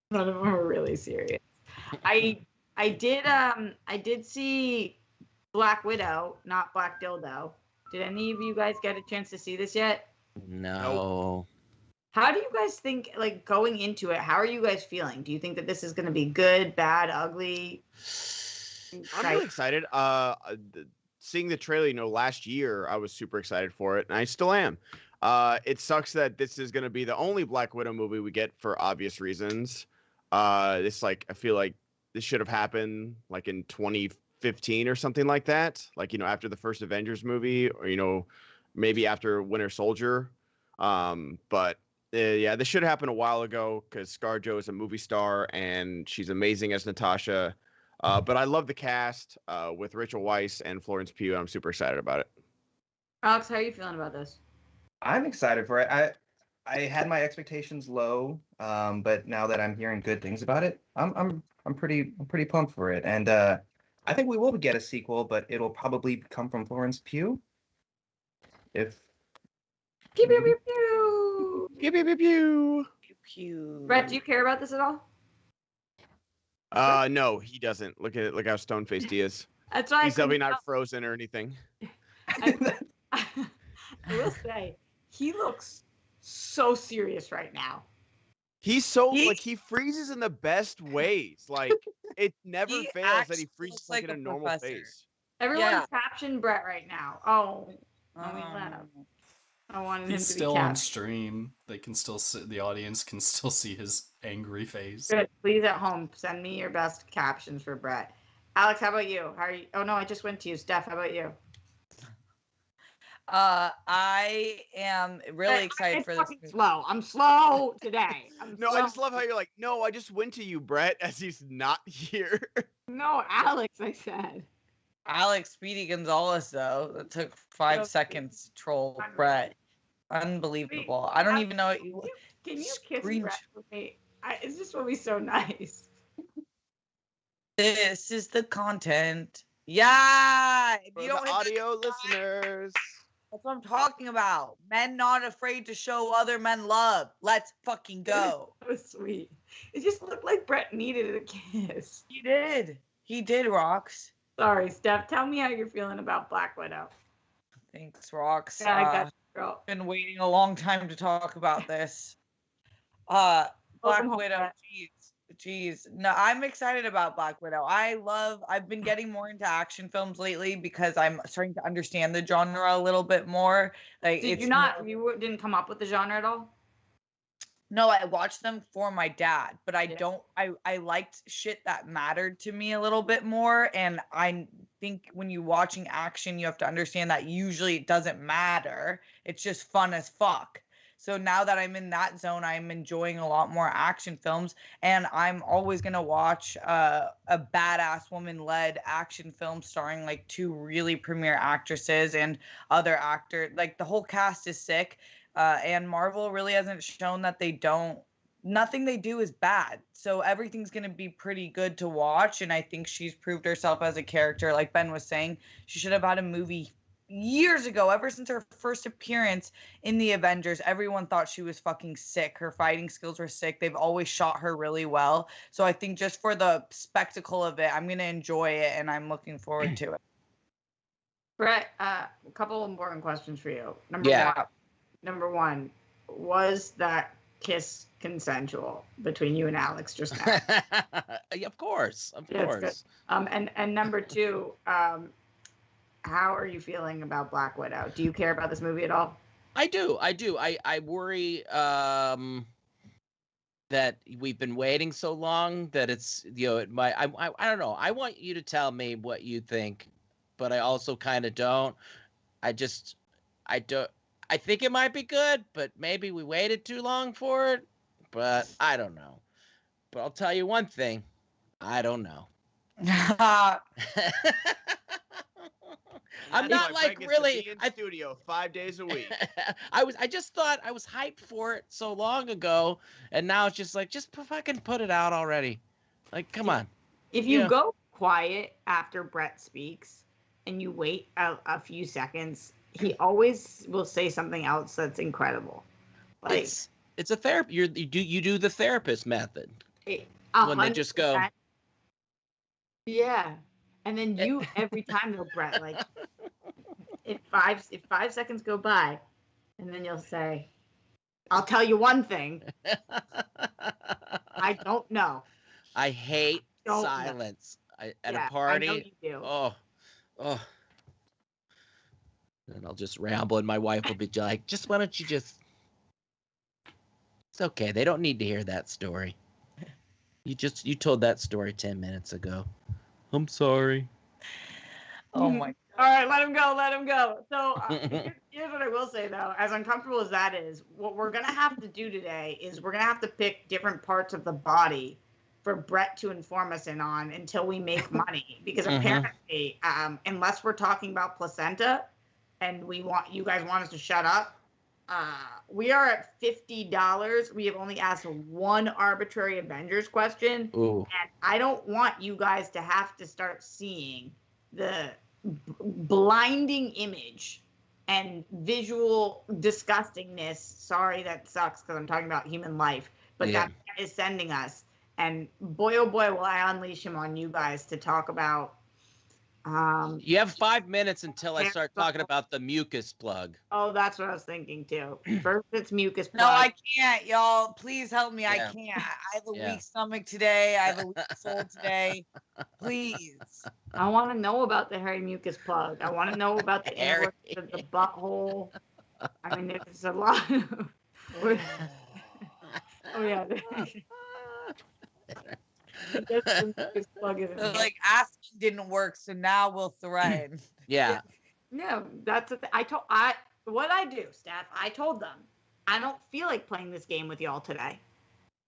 None of them are really serious. I did see Black Widow, not Black Dildo. Did any of you guys get a chance to see this yet? No. How do you guys think, like, going into it, how are you guys feeling? Do you think that this is going to be good, bad, ugly? I'm really excited. Seeing the trailer, last year I was super excited for it, and I still am. It sucks that this is going to be the only Black Widow movie we get for obvious reasons. I feel like this should have happened like in 2015 or something like that. Like, after the first Avengers movie, or maybe after Winter Soldier. But yeah, this should have happened a while ago because ScarJo is a movie star and she's amazing as Natasha. But I love the cast with Rachel Weisz and Florence Pugh. I'm super excited about it. Alex, how are you feeling about this? I'm excited for it. I had my expectations low, but now that I'm hearing good things about it, I'm pretty pumped for it. And I think we will get a sequel, but it'll probably come from Florence Pugh. If Pew, pew, pew, pew. Pew, pew, pew, pew. Pew. Brett, do you care about this at all? No, he doesn't. Look how stone faced he is. That's why He's definitely not frozen or anything. I will say, he looks so serious right now. He's so he freezes in the best ways. Like it never He fails that actually he freezes looks like like in a a normal professor. face. Everyone Yeah. caption Brett right now. Oh, let me laugh. I wanted him He's to be still on captioned. stream. They can still see, the audience can still see his angry face. Good. Please at home, send me your best captions for Brett. Alex, how about you? How are you? Oh no, I just went to you. Steph, how about you? I am really excited I'm for this fucking movie. slow. I'm slow today. No, I just love how you're like, no, I just went to you, Brett, as he's not here. No, Alex, I said. Alex Speedy Gonzalez, though. That took 5 seconds to troll Brett. Unbelievable. I don't even know what you... Can you kiss Brett with me? It's just will be so nice. This is the content. Yeah! If For you the don't hit audio listeners. That's what I'm talking about. Men not afraid to show other men love. Let's fucking go. So sweet. It just looked like Brett needed a kiss. He did. He did, Rox. Sorry, Steph. Tell me how you're feeling about Black Widow. Thanks, Rox. Yeah, I got you, girl. Been waiting a long time to talk about this. Black Widow. Jeez. No, I'm excited about Black Widow. I've been getting more into action films lately because I'm starting to understand the genre a little bit more. Like, you didn't come up with the genre at all? No, I watched them for my dad, but I liked shit that mattered to me a little bit more. And I think when you're watching action, you have to understand that usually it doesn't matter. It's just fun as fuck. So now that I'm in that zone, I'm enjoying a lot more action films, and I'm always going to watch a badass woman-led action film starring like 2 really premier actresses and other actors. Like, the whole cast is sick, and Marvel really hasn't shown that nothing they do is bad. So everything's going to be pretty good to watch, and I think she's proved herself as a character. Like Ben was saying, she should have had a movie years ago. Ever since her first appearance in the Avengers, everyone thought she was fucking sick. Her fighting skills were sick. They've always shot her really well. So I think just for the spectacle of it, I'm going to enjoy it, and I'm looking forward to it. Brett, a couple important questions for you. Number one, was that kiss consensual between you and Alex just now? Of course. And number two, how are you feeling about Black Widow? Do you care about this movie at all? I do. I worry that we've been waiting so long that it's, it might, I don't know. I want you to tell me what you think, but I also kind of don't. I think it might be good, but maybe we waited too long for it, but I don't know. But I'll tell you one thing. I don't know. I'm not like really in studio 5 days a week. I just thought I was hyped for it so long ago, and now it's just like, just fucking put it out already. Like, come on. If you go quiet after Brett speaks and you wait a few seconds, he always will say something else that's incredible. Like, it's a therapy. You do the therapist method. When they just go. Yeah. And then you, every time though, Brett, like, if 5 seconds go by, and then you'll say, I'll tell you one thing. I don't know. I hate silence. At a party. I know you do. Oh. And I'll just ramble, and my wife will be like, why don't you just... It's okay. They don't need to hear that story. You told that story 10 minutes ago. I'm sorry. Oh my God. All right, let him go. So here's what I will say, though. As uncomfortable as that is, what we're going to have to do today is we're going to have to pick different parts of the body for Brett to inform us on until we make money. Because apparently, unless we're talking about placenta and you guys want us to shut up, we are at $50. We have only asked one arbitrary Avengers question. Ooh. And I don't want you guys to have to start seeing the blinding image and visual disgustingness. Sorry, that sucks because I'm talking about human life. But that is sending us. And boy, oh boy, will I unleash him on you guys to talk about. You have 5 minutes until I start talking about the mucus plug. Oh, that's what I was thinking too. First, it's mucus plug. No, I can't, y'all. Please help me. Yeah. I can't. I have a weak stomach today. I have a weak soul today. Please. I want to know about the hairy mucus plug. I want to know about the air, the butthole. I mean, there's a lot. Oh yeah. Like asking didn't work, so now we'll threaten. Yeah. No, that's the thing. What I do, Steph, I told them I don't feel like playing this game with y'all today.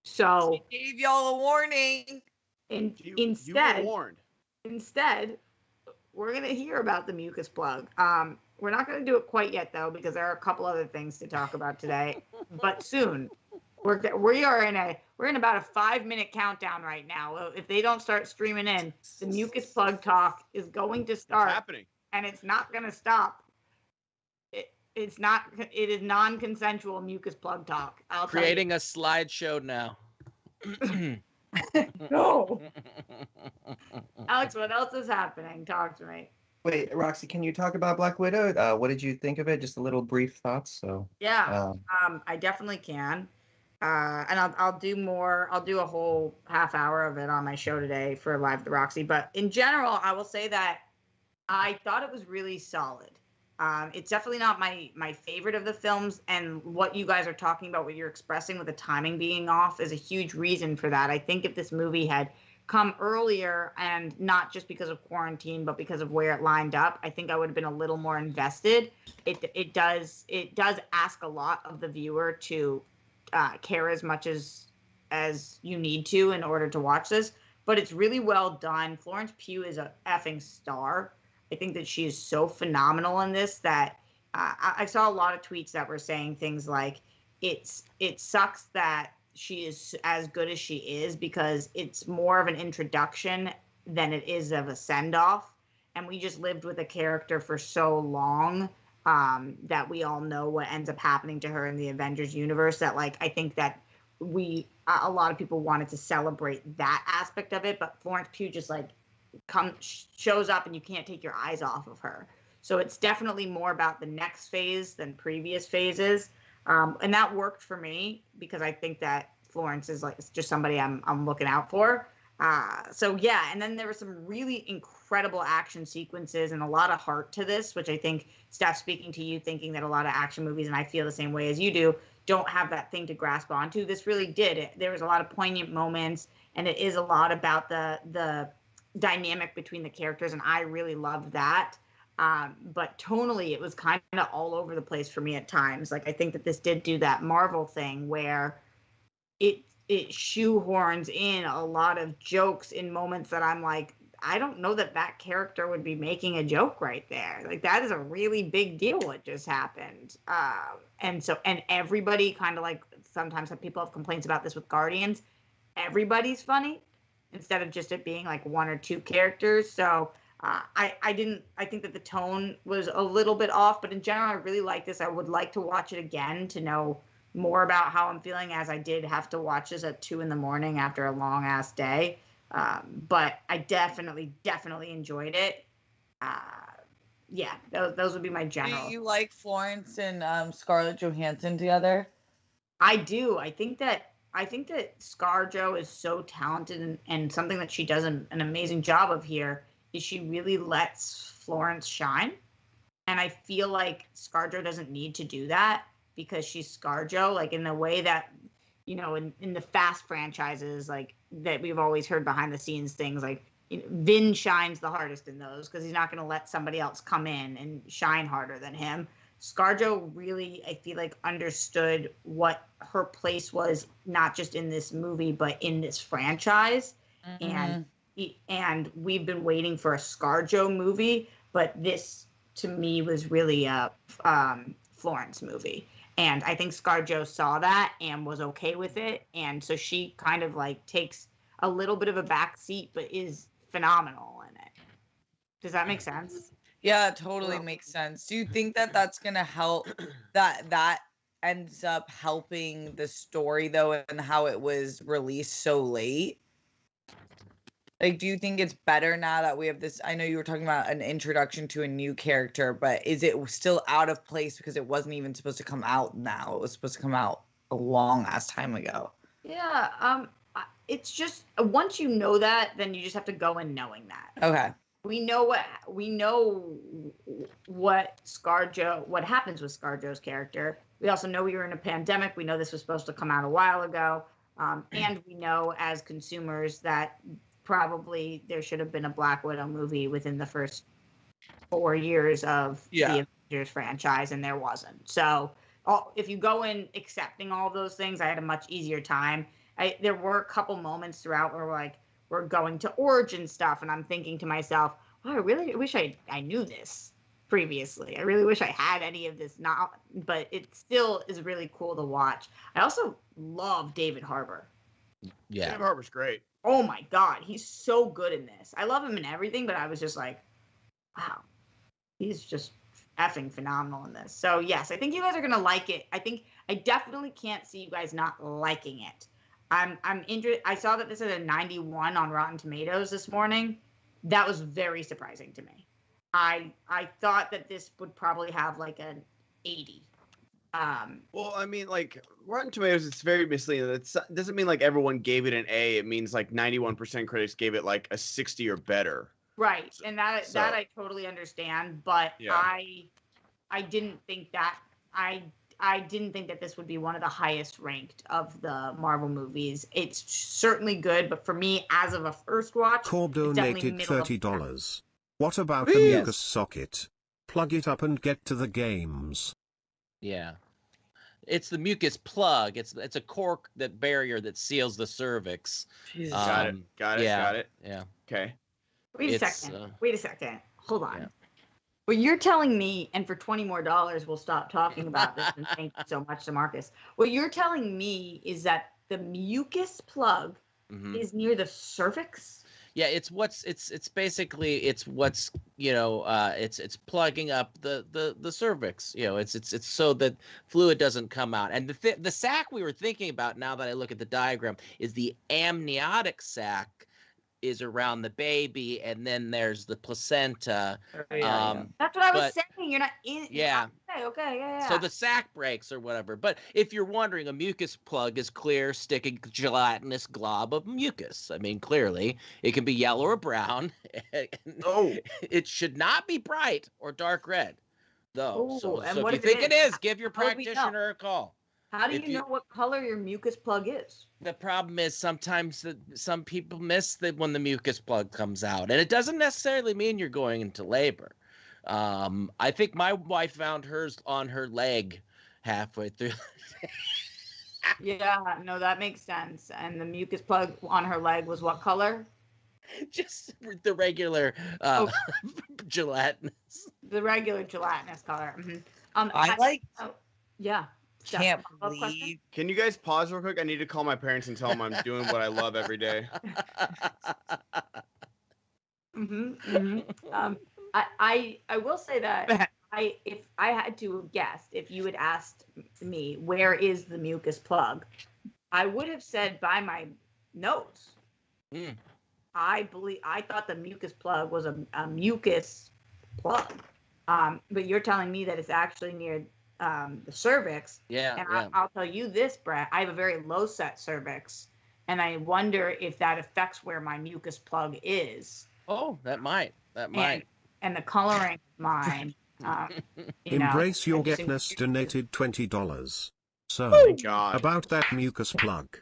So she gave y'all a warning. Instead, we're gonna hear about the mucus plug. We're not gonna do it quite yet though, because there are a couple other things to talk about today. But soon, we're in about a 5-minute countdown right now. If they don't start streaming in, the mucus plug talk is going to start. It's happening, and it's not gonna stop. It is non-consensual mucus plug talk. Creating a slideshow now. No. Alex, what else is happening? Talk to me. Wait, Roxy, can you talk about Black Widow? What did you think of it? Just a little brief thoughts. So yeah, I definitely can, and I'll do more. I'll do a whole half hour of it on my show today for Live at the Roxy. But in general, I will say that I thought it was really solid. It's definitely not my favorite of the films, and what you guys are talking about, what you're expressing with the timing being off, is a huge reason for that. I think if this movie had come earlier, and not just because of quarantine, but because of where it lined up, I think I would have been a little more invested. It does ask a lot of the viewer to care as much as you need to in order to watch this, but it's really well done. Florence Pugh is a effing star. I think that she is so phenomenal in this that I saw a lot of tweets that were saying things like, it sucks that she is as good as she is because it's more of an introduction than it is of a send-off. And we just lived with a character for so long that we all know what ends up happening to her in the Avengers universe, that like I think that a lot of people wanted to celebrate that aspect of it, but Florence Pugh just like shows up and you can't take your eyes off of her. So it's definitely more about the next phase than previous phases. And that worked for me because I think that Florence is like just somebody I'm looking out for. So yeah, and then there were some really incredible action sequences and a lot of heart to this, which I think, Steph, speaking to you, thinking that a lot of action movies, and I feel the same way as you do, don't have that thing to grasp onto. This really did. There was a lot of poignant moments, and it is a lot about the dynamic between the characters, and I really loved that. But tonally, it was kind of all over the place for me at times. Like, I think that this did do that Marvel thing where it shoehorns in a lot of jokes in moments that I'm like, I don't know that character would be making a joke right there. Like, that is a really big deal what just happened. And everybody kind of like, sometimes people have complaints about this with Guardians. Everybody's funny instead of just it being like one or two characters. So I think that the tone was a little bit off, but in general, I really like this. I would like to watch it again to know more about how I'm feeling, as I did have to watch this at 2 a.m. after a long ass day. But I definitely enjoyed it. Yeah, those would be my general. Do you like Florence and Scarlett Johansson together? I do. I think that ScarJo is so talented, and something that she does an amazing job of here is she really lets Florence shine. And I feel like ScarJo doesn't need to do that because she's ScarJo, like in the way that, you know, in the Fast franchises, like that we've always heard behind the scenes things like, you know, Vin shines the hardest in those because he's not going to let somebody else come in and shine harder than him. ScarJo really, I feel like, understood what her place was, not just in this movie, but in this franchise. Mm-hmm. And we've been waiting for a ScarJo movie, but this, to me, was really a Florence movie. And I think ScarJo saw that and was okay with it. And so she kind of like takes a little bit of a back seat, but is phenomenal in it. Does that make sense? Yeah, it totally makes sense. Do you think that that's going to help, that ends up helping the story, though, and how it was released so late? Like, do you think it's better now that we have this? I know you were talking about an introduction to a new character, but is it still out of place because it wasn't even supposed to come out now? It was supposed to come out a long ass time ago. Yeah, it's just, once you know that, then you just have to go in knowing that. Okay. We know what ScarJo, what happens with ScarJo's character. We also know we were in a pandemic. We know this was supposed to come out a while ago. And we know as consumers that probably there should have been a Black Widow movie within the first 4 years of the Avengers franchise, and there wasn't. So if you go in accepting all of those things, I had a much easier time. There were a couple moments throughout where we're going to origin stuff, and I'm thinking to myself, I really wish I knew this previously. I really wish I had any of this now, but it still is really cool to watch. I also love David Harbour. Yeah. David Harbour's great. Oh my God, he's so good in this. I love him in everything, but I was just like, wow, he's just effing phenomenal in this. So yes, I think you guys are gonna like it. I definitely can't see you guys not liking it. I'm interested. I saw that this is a 91 on Rotten Tomatoes this morning. That was very surprising to me. I thought that this would probably have like an 80. Well, I mean, like Rotten Tomatoes, it's very misleading. It doesn't mean like everyone gave it an A. It means like 91% critics gave it like a 60 or better. Right, and that I totally understand, but Yeah. I didn't think that I didn't think that this would be one of the highest ranked of the Marvel movies. It's certainly good, but for me, as of a first watch, Corb it's definitely donated middle of the pack. $30. What about the Yes. mucus socket? Plug it up and get to the games. Yeah. It's the mucus plug. It's a cork barrier that seals the cervix. Got it. Yeah. Got it. Yeah. Okay. Wait a It's, second. Wait a second. Hold on. yeah. Well, you're telling me, and for $20 more, we'll stop talking about this. And thank you so much to Marcus. What you're telling me is that the mucus plug Mhm. is near the cervix. Yeah, it's basically it's what's it's plugging up the cervix. It's so that fluid doesn't come out. And the sac we were thinking about, now that I look at the diagram, is the amniotic sac is around the baby, and then there's the placenta. That's what I was saying. You're not in. Yeah. Okay. Yeah. So the sac breaks or whatever. But if you're wondering, a mucus plug is clear, sticky, gelatinous glob of mucus. I mean, clearly, it can be yellow or brown. Oh. It should not be bright or dark red, though. Ooh, So and if what you if it think it is? is, give your How would we know? practitioner a call. How do if you know what color your mucus plug is? The problem is sometimes some people miss when the mucus plug comes out, and it doesn't necessarily mean you're going into labor. I think my wife found hers on her leg halfway through. Yeah, no, that makes sense. And the mucus plug on her leg was what color? Just the regular gelatinous. The regular gelatinous color. Mm-hmm. I like. Yeah. Can't Follow-up question? believe. Can you guys pause real quick? I need to call my parents and tell them I'm doing what I love every day. I will say that if I had to have guessed, if you had asked me where is the mucus plug, I would have said by my nose. Mm. I thought the mucus plug was a mucus plug, but you're telling me that it's actually near the cervix. Yeah. And I'll tell you this, Brett, I have a very low set cervix, and I wonder if that affects where my mucus plug is. Oh, that might. And the coloring of mine. Embrace your getness donated $20. So, Oh my God. about that mucus plug.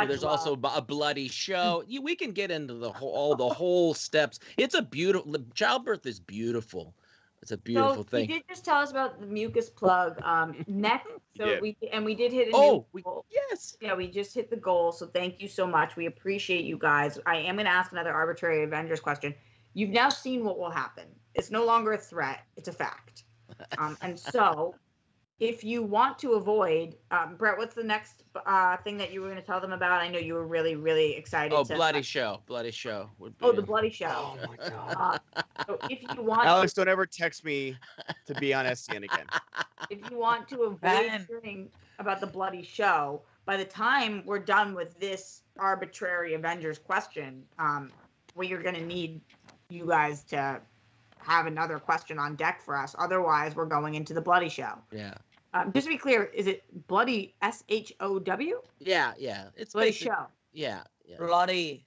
There's also a bloody show. We can get into the whole steps. It's a beautiful childbirth is beautiful. It's a beautiful thing. You did just tell us about the mucus plug. Next, Yeah. we did hit a Oh, new goal. yes. Yeah, we just hit the goal. So thank you so much. We appreciate you guys. I am going to ask another arbitrary Avengers question. You've now seen what will happen. It's no longer a threat. It's a fact. And so, if you want to avoid, Brett, what's the next thing that you were going to tell them about? I know you were really, really excited. Oh, bloody show. Bloody show. The bloody show. Oh my God. So if you want, Alex, don't ever text me to be on SCN again. if you want to avoid hearing about the bloody show, by the time we're done with this arbitrary Avengers question, we are going to need you guys to have another question on deck for us. Otherwise, we're going into the bloody show. Yeah. Just to be clear, is it bloody SHOW? Yeah. It's Bloody basic- show. Yeah. Bloody.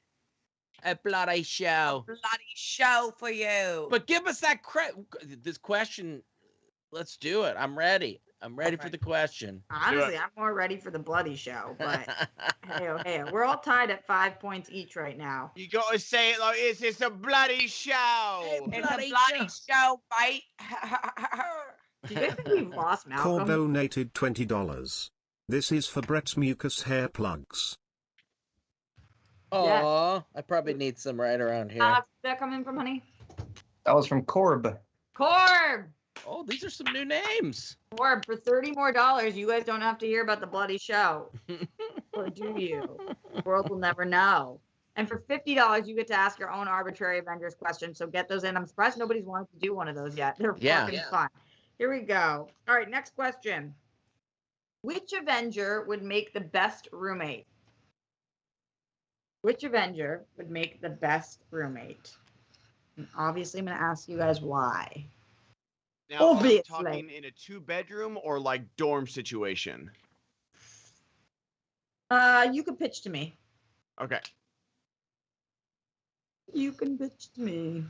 A bloody show. Bloody show for you. But give us this question. Let's do it. I'm ready. I'm ready for the question. Honestly, I'm more ready for the bloody show. But hey, we're all tied at 5 points each right now. You got to say it like this. It's a bloody show. It's a bloody show, mate. Do you guys think we've lost Corb Malcolm? donated $20. This is for Brett's mucus hair plugs. Oh, I probably need some right around here. Did that come in from Honey? That was from Corb. Corb! Oh, these are some new names. Corb, for $30 more, you guys don't have to hear about the bloody show. Or do you? The world will never know. And for $50, you get to ask your own arbitrary Avengers questions. So get those in. I'm surprised nobody's wanted to do one of those yet. They're fucking fun. Here we go. All right, next question. Which Avenger would make the best roommate? Which Avenger would make the best roommate? And obviously, I'm going to ask you guys why. Now, are we talking in a 2-bedroom or like dorm situation? You can pitch to me. Okay. You can pitch to me.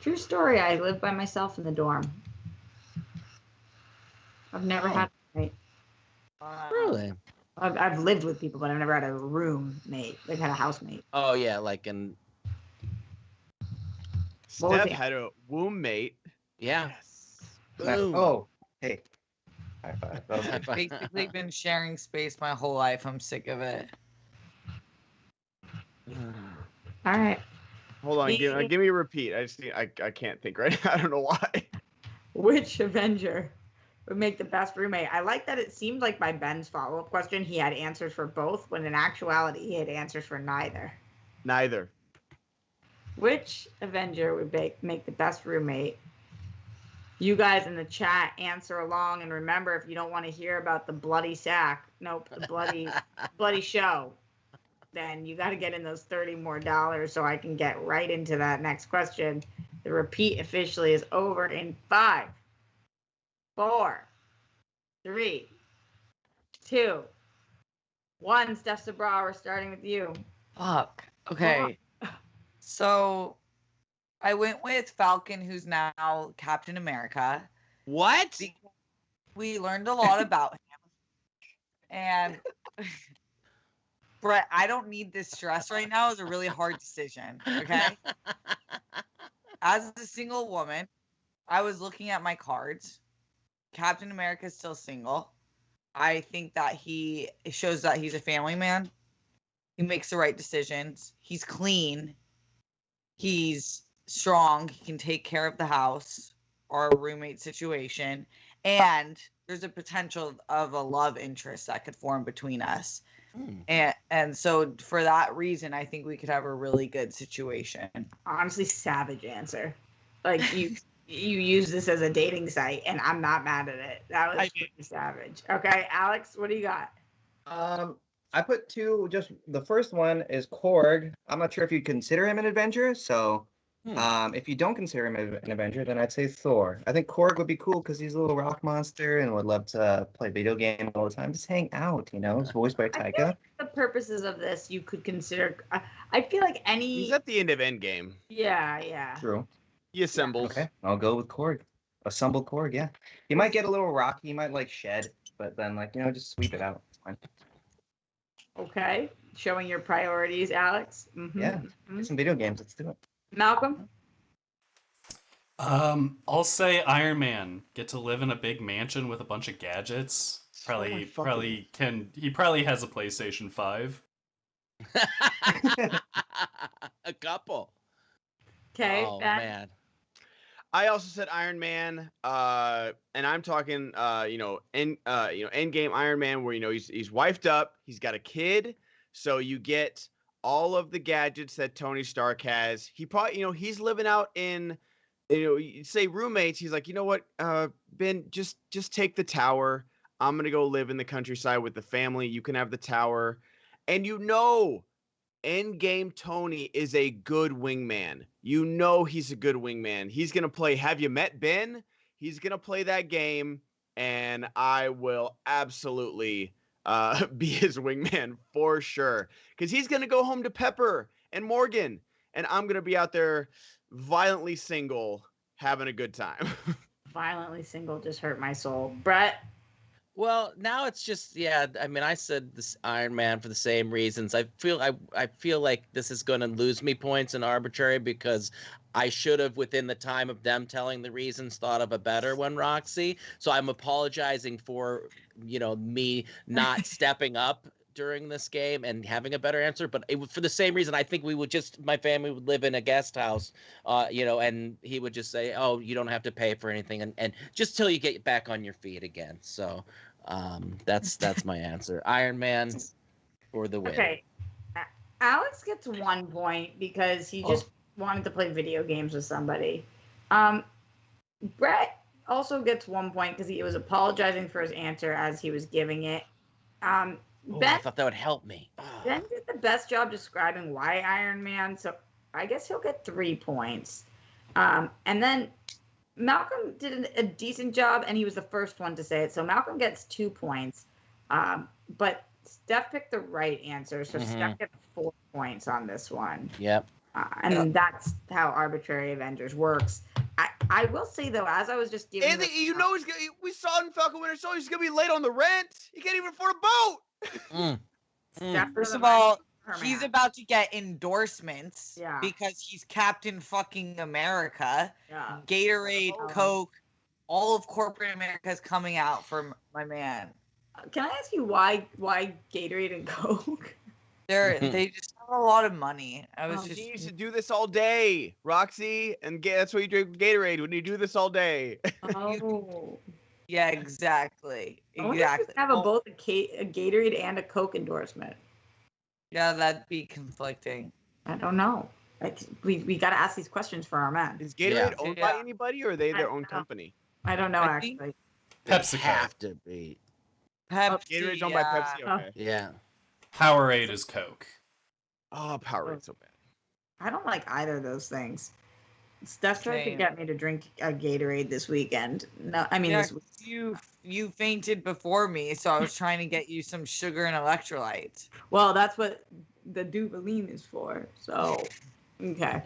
True story. I live by myself in the dorm. I've never had a roommate. Really? I've lived with people, but I've never had a roommate. Like had a housemate. Oh yeah, like in. Steph had a womb mate. Yeah. Yes. Boom. Oh, hey. High five. That was I've basically been sharing space my whole life. I'm sick of it. All right. Hold on, give me a repeat. I can't think right now. I don't know why. Which Avenger would make the best roommate? I like that it seemed like by Ben's follow-up question, he had answers for both, when in actuality, he had answers for neither. Neither. Which Avenger would make the best roommate? You guys in the chat answer along, and remember, if you don't want to hear about the bloody sack, the bloody show, then you got to get in those $30 more so I can get right into that next question. The repeat officially is over in 5, 4, 3, 2, 1. Steph Sabra, we're starting with you. Fuck. Okay. So I went with Falcon, who's now Captain America. What? We learned a lot about him. And Brett, I don't need this stress right now. It's a really hard decision. Okay. As a single woman, I was looking at my cards. Captain America is still single. I think that it shows that he's a family man. He makes the right decisions. He's clean. He's strong. He can take care of the house or a roommate situation. And there's a potential of a love interest that could form between us. And so for that reason, I think we could have a really good situation. Honestly, savage answer. Like you use this as a dating site, and I'm not mad at it. That was pretty savage. Okay, Alex, what do you got? I put 2. Just the first one is Korg. I'm not sure if you'd consider him an Avenger. So, if you don't consider him an Avenger, then I'd say Thor. I think Korg would be cool because he's a little rock monster and would love to play video games all the time. Just hang out, He's voiced by Taika. I feel like for the purposes of this, you could consider. I feel like He's at the end of Endgame. Yeah. True. He assembles. Okay, I'll go with Korg. Assembled Korg, yeah. He might get a little rocky. He might shed, but then just sweep it out. It's fine. Okay, showing your priorities, Alex. Yeah, get some video games. Let's do it. Malcolm? I'll say Iron Man. Get to live in a big mansion with a bunch of gadgets. He probably has a PlayStation 5. A couple. Okay. Oh man. I also said Iron Man, and I'm talking, Endgame Iron Man, where he's wifed up, he's got a kid, so you get all of the gadgets that Tony Stark has. He probably, he's living out in, you say roommates. He's like, you know what, Ben, just take the tower. I'm gonna go live in the countryside with the family. You can have the tower, and Endgame Tony is a good wingman. He's a good wingman. He's going to play Have You Met Ben? He's going to play that game, and I will absolutely be his wingman for sure. Because he's going to go home to Pepper and Morgan, and I'm going to be out there violently single, having a good time. Violently single just hurt my soul. Brett? Well, now it's just, I mean, I said this Iron Man for the same reasons. I feel like this is going to lose me points in arbitrary because I should have, within the time of them telling the reasons, thought of a better one, Roxy. So I'm apologizing for, me not stepping up during this game and having a better answer, but for the same reason, I think my family would live in a guest house, and he would just say, oh, you don't have to pay for anything, and just till you get back on your feet again. So that's my answer. Iron Man for the win. Okay. Alex gets 1 point because he just wanted to play video games with somebody. Brett also gets 1 point because he was apologizing for his answer as he was giving it. Ben, I thought that would help me. Ben did the best job describing why Iron Man, so I guess he'll get 3 points. And then Malcolm did a decent job, and he was the first one to say it, so Malcolm gets 2 points. But Steph picked the right answer, so Steph gets 4 points on this one. Yep. And that's how Arbitrary Avengers works. I will say, though, as I was just giving... Anthony, we saw in Falcon Winter Soldier, he's going to be late on the rent. He can't even afford a boat. First of all, he's about to get endorsements because he's Captain fucking America. Yeah. Gatorade, Coke, all of corporate America is coming out for my man. Can I ask you why Gatorade and Coke? They just have a lot of money. He used to do this all day, Roxy, and that's why you drink Gatorade when you do this all day. Oh. Yeah, exactly. I wonder if you have both a Gatorade and a Coke endorsement. Yeah, that'd be conflicting. I don't know. We got to ask these questions for our man. Is Gatorade owned by anybody, or are they their own company? I don't know, actually. PepsiCo. Have to be. Gatorade's owned by Pepsi. Okay. Yeah. Powerade is Coke. Oh, Powerade's so bad. I don't like either of those things. Steph tried to get me to drink a Gatorade this weekend. No, I mean, this week. You fainted before me, so I was trying to get you some sugar and electrolytes. Well, that's what the Duvaline is for. So, okay.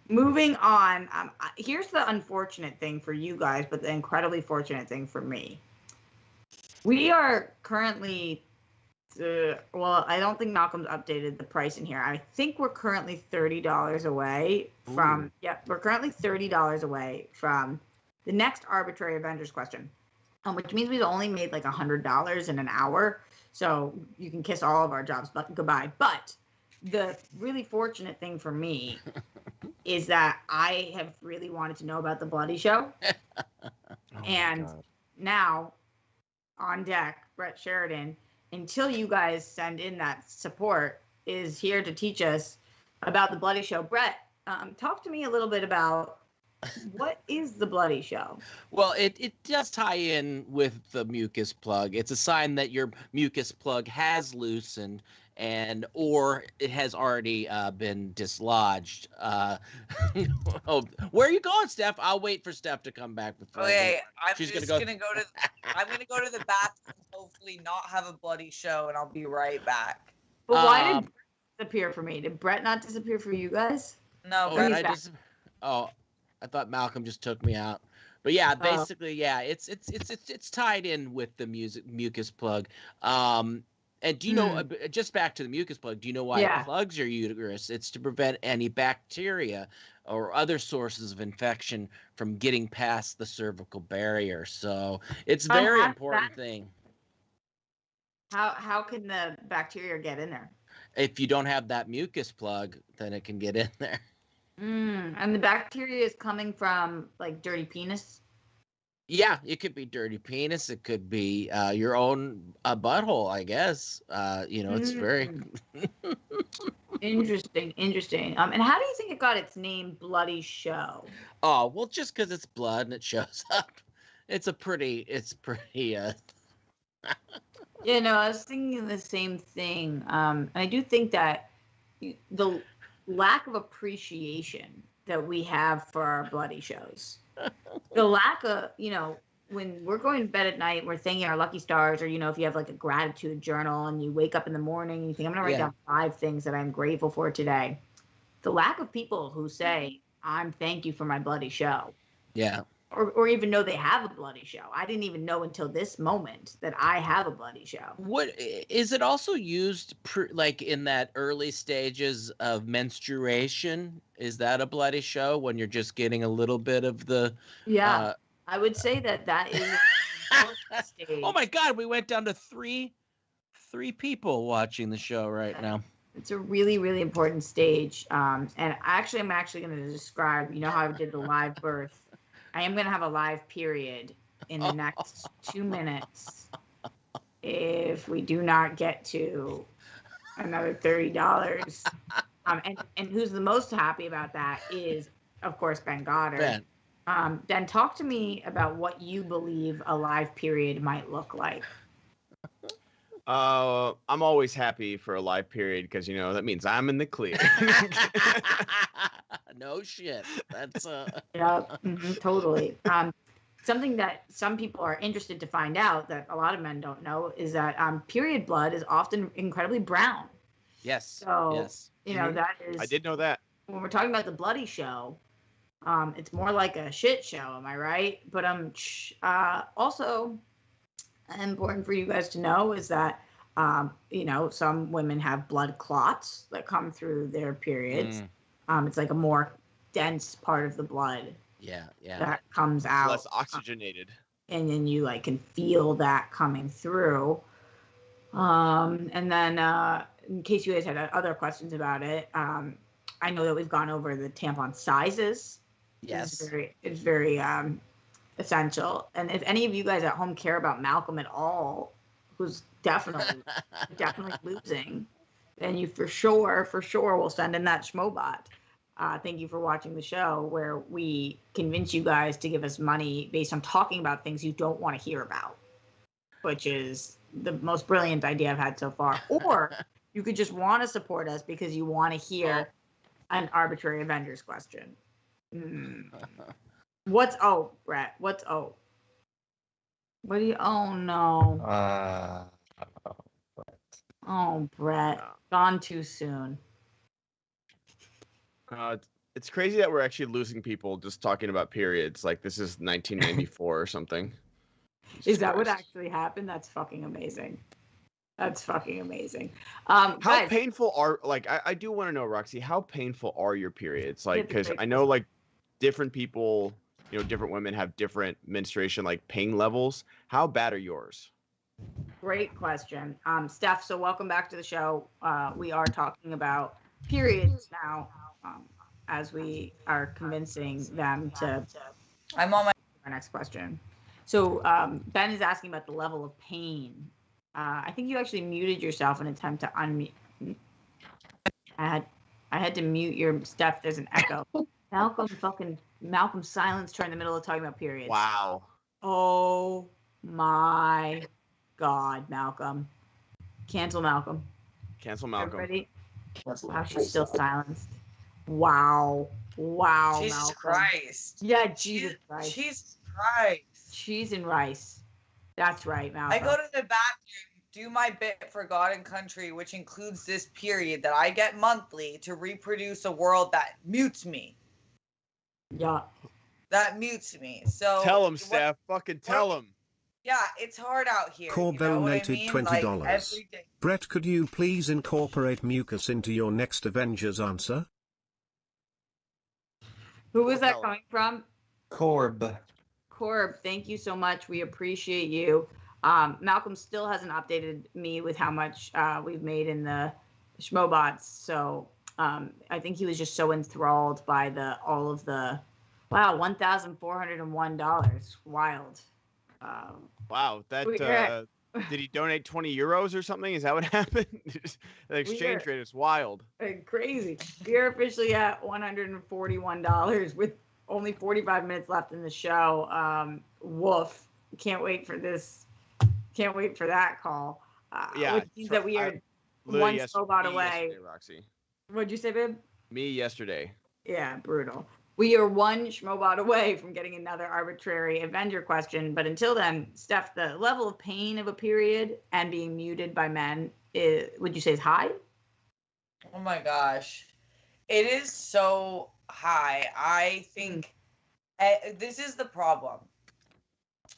Moving on. Here's the unfortunate thing for you guys, but the incredibly fortunate thing for me. We are currently... I don't think Malcolm's updated the price in here. I think we're currently $30 away from... we're currently $30 away from the next Arbitrary Avengers question, which means we've only made like $100 in an hour. So you can kiss all of our jobs goodbye. But the really fortunate thing for me is that I have really wanted to know about the Bloody Show. And now, on deck, Brett Sheridan... until you guys send in that support, is here to teach us about the Bloody Show. Brett, talk to me a little bit about what is the Bloody Show? Well, it does tie in with the mucus plug. It's a sign that your mucus plug has loosened or it has already been dislodged. Where are you going, Steph? I'll wait for Steph to come back before. Okay, I'm gonna go to the bathroom. Hopefully, not have a bloody show, and I'll be right back. But why did Brett disappear for me? Did Brett not disappear for you guys? No, I thought Malcolm just took me out. But yeah, basically, it's tied in with the mucus plug. And do you know, just back to the mucus plug, do you know why it plugs your uterus? It's to prevent any bacteria or other sources of infection from getting past the cervical barrier. So it's a very important thing. How can the bacteria get in there? If you don't have that mucus plug, then it can get in there. And the bacteria is coming from, like, dirty penis? Yeah, it could be dirty penis. It could be your own butthole, I guess. It's very... Interesting. And how do you think it got its name, Bloody Show? Oh, well, just because it's blood and it shows up. It's pretty... I was thinking the same thing. I do think that the lack of appreciation that we have for our bloody shows, the lack of, when we're going to bed at night, we're thanking our lucky stars, or, if you have like a gratitude journal and you wake up in the morning and you think, I'm going to write down 5 things that I'm grateful for today. The lack of people who say, thank you for my bloody show. Yeah. Or even know they have a bloody show. I didn't even know until this moment that I have a bloody show. What is it also used like in that early stages of menstruation? Is that a bloody show when you're just getting a little bit of the? Yeah, I would say that is. Oh my God, we went down to 3 3 people watching the show right now. It's a really, really important stage. And I'm actually going to describe, you know how I did the live birth? I am going to have a live period in the next 2 minutes if we do not get to another $30. And who's the most happy about that is, of course, Ben Goddard. Ben, talk to me about what you believe a live period might look like. I'm always happy for a live period because, you know, that means I'm in the clear. No shit. That's Yeah, totally. Something that some people are interested to find out that a lot of men don't know is that period blood is often incredibly brown. Yes. So, yes. you know, that is... I did know that. When we're talking about the bloody show, it's more like a shit show, am I right? But also important for you guys to know is that, you know, some women have blood clots that come through their periods. It's like a more dense part of the blood. Yeah. That comes out. Less oxygenated. And then you like can feel that coming through. And then in case you guys had other questions about it, I know that we've gone over the tampon sizes. Yes. It's very essential. And if any of you guys at home care about Malcolm at all, who's definitely losing, then you for sure will send in that Schmoebot. Thank you for watching the show where we convince you guys to give us money based on talking about things you don't want to hear about, which is the most brilliant idea I've had so far. Or you could just want to support us because you want to hear an arbitrary Avengers question. What's O, Brett? What's O? What do you... Oh, no. Oh, Brett. Gone too soon. It's crazy that we're actually losing people just talking about periods. Like this is 1994 or something. Is that what actually happened? That's fucking amazing. How guys, painful are, like, I do want to know, Roxy, how painful are your periods? Like, because I know, like, different people, you know, different women have different menstruation, like, pain levels. How bad are yours? Great question. Steph, so welcome back to the show. We are talking about periods now, as we are convincing them to... I'm on our next question. So Ben is asking about the level of pain. I think you actually muted yourself in an attempt to unmute. I had to mute your stuff. There's an echo. Malcolm silenced her in the middle of talking about periods. Wow. Oh my God, Malcolm. Cancel Malcolm. Everybody? Wow, she's still silenced. Wow, Jesus Malcolm. Christ. Yeah, Jesus Christ. Jesus Christ. Cheese and rice. That's right, Malcolm. I go to the bathroom, do my bit for God and country, which includes this period that I get monthly to reproduce a world that mutes me. Yeah. That mutes me. So tell him, Steph. Fucking tell him. Yeah, it's hard out here. Corb donated $20. Brett, could you please incorporate mucus into your next Avengers answer? Who was that coming from? Corb, thank you so much. We appreciate you. Malcolm still hasn't updated me with how much we've made in the Schmoebots. So I think he was just so enthralled by all of the $1,401. Wild. Wow, that did he donate 20 euros or something? Is that what happened? The exchange rate is wild. Crazy. We are officially at $141 with only 45 minutes left in the show. Woof. Can't wait for this. Can't wait for that call. Which means that we are one Schmoebot away. Roxy. What'd you say, babe? Me yesterday. Yeah, brutal. We are one Schmoebot away from getting another arbitrary Avenger question. But until then, Steph, the level of pain of a period and being muted by men, would you say is high? Oh my gosh. It is so high. I think this is the problem.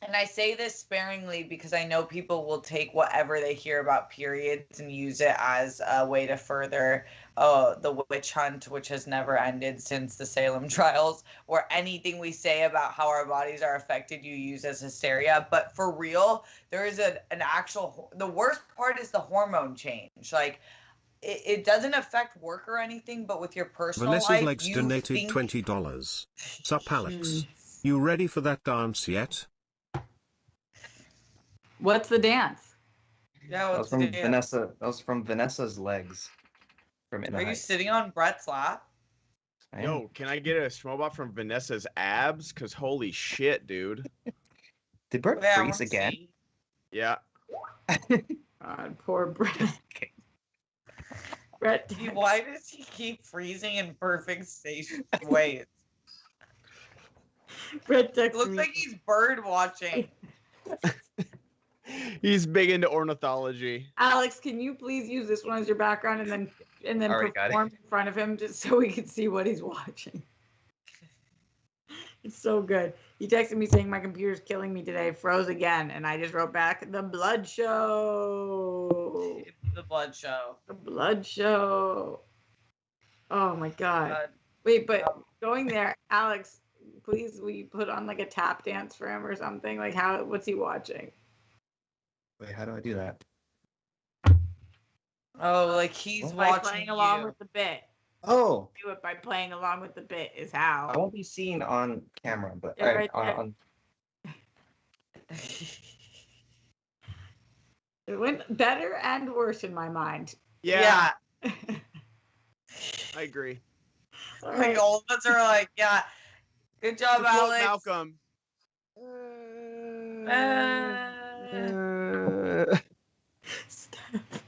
And I say this sparingly because I know people will take whatever they hear about periods and use it as a way to further the witch hunt, which has never ended since the Salem trials, or anything we say about how our bodies are affected, you use as hysteria. But for real, there is an actual, the worst part is the hormone change. Like, it doesn't affect work or anything, but with your personal Vanessa's life, Legs you donated think... $20. Sup, Alex? You ready for that dance yet? What's the dance? Yeah, That was from Vanessa. That was from Vanessa's Legs. From In the Are you Heights. sitting on Brett's lap? Yo, can I get a Schmoedown from Vanessa's abs? Cause holy shit, dude. Did Brett Yeah, freeze let's again? see. Yeah. God, poor Brett. Brett. Why does he keep freezing in perfect station ways? Brett It looks like he's bird watching. He's big into ornithology. Alex, can you please use this one as your background and then Already got it. perform in front of him just so we can see what he's watching? It's so good. He texted me saying my computer's killing me today, froze again, and I just wrote back, the blood show. The blood show. The blood show. Oh my God. Blood. Wait, but going there, Alex, please will you put on like a tap dance for him or something? Like what's he watching? Wait, how do I do that? Oh, like he's By watching playing along you. with the bit. Oh, Do it by playing along with the bit is how. I won't be seen on camera, but Yeah, right there. on It went better and worse in my mind. Yeah, Yeah. I agree. All Like right. all of us are like, yeah. Good job, To quote Alex. Malcolm. Steph.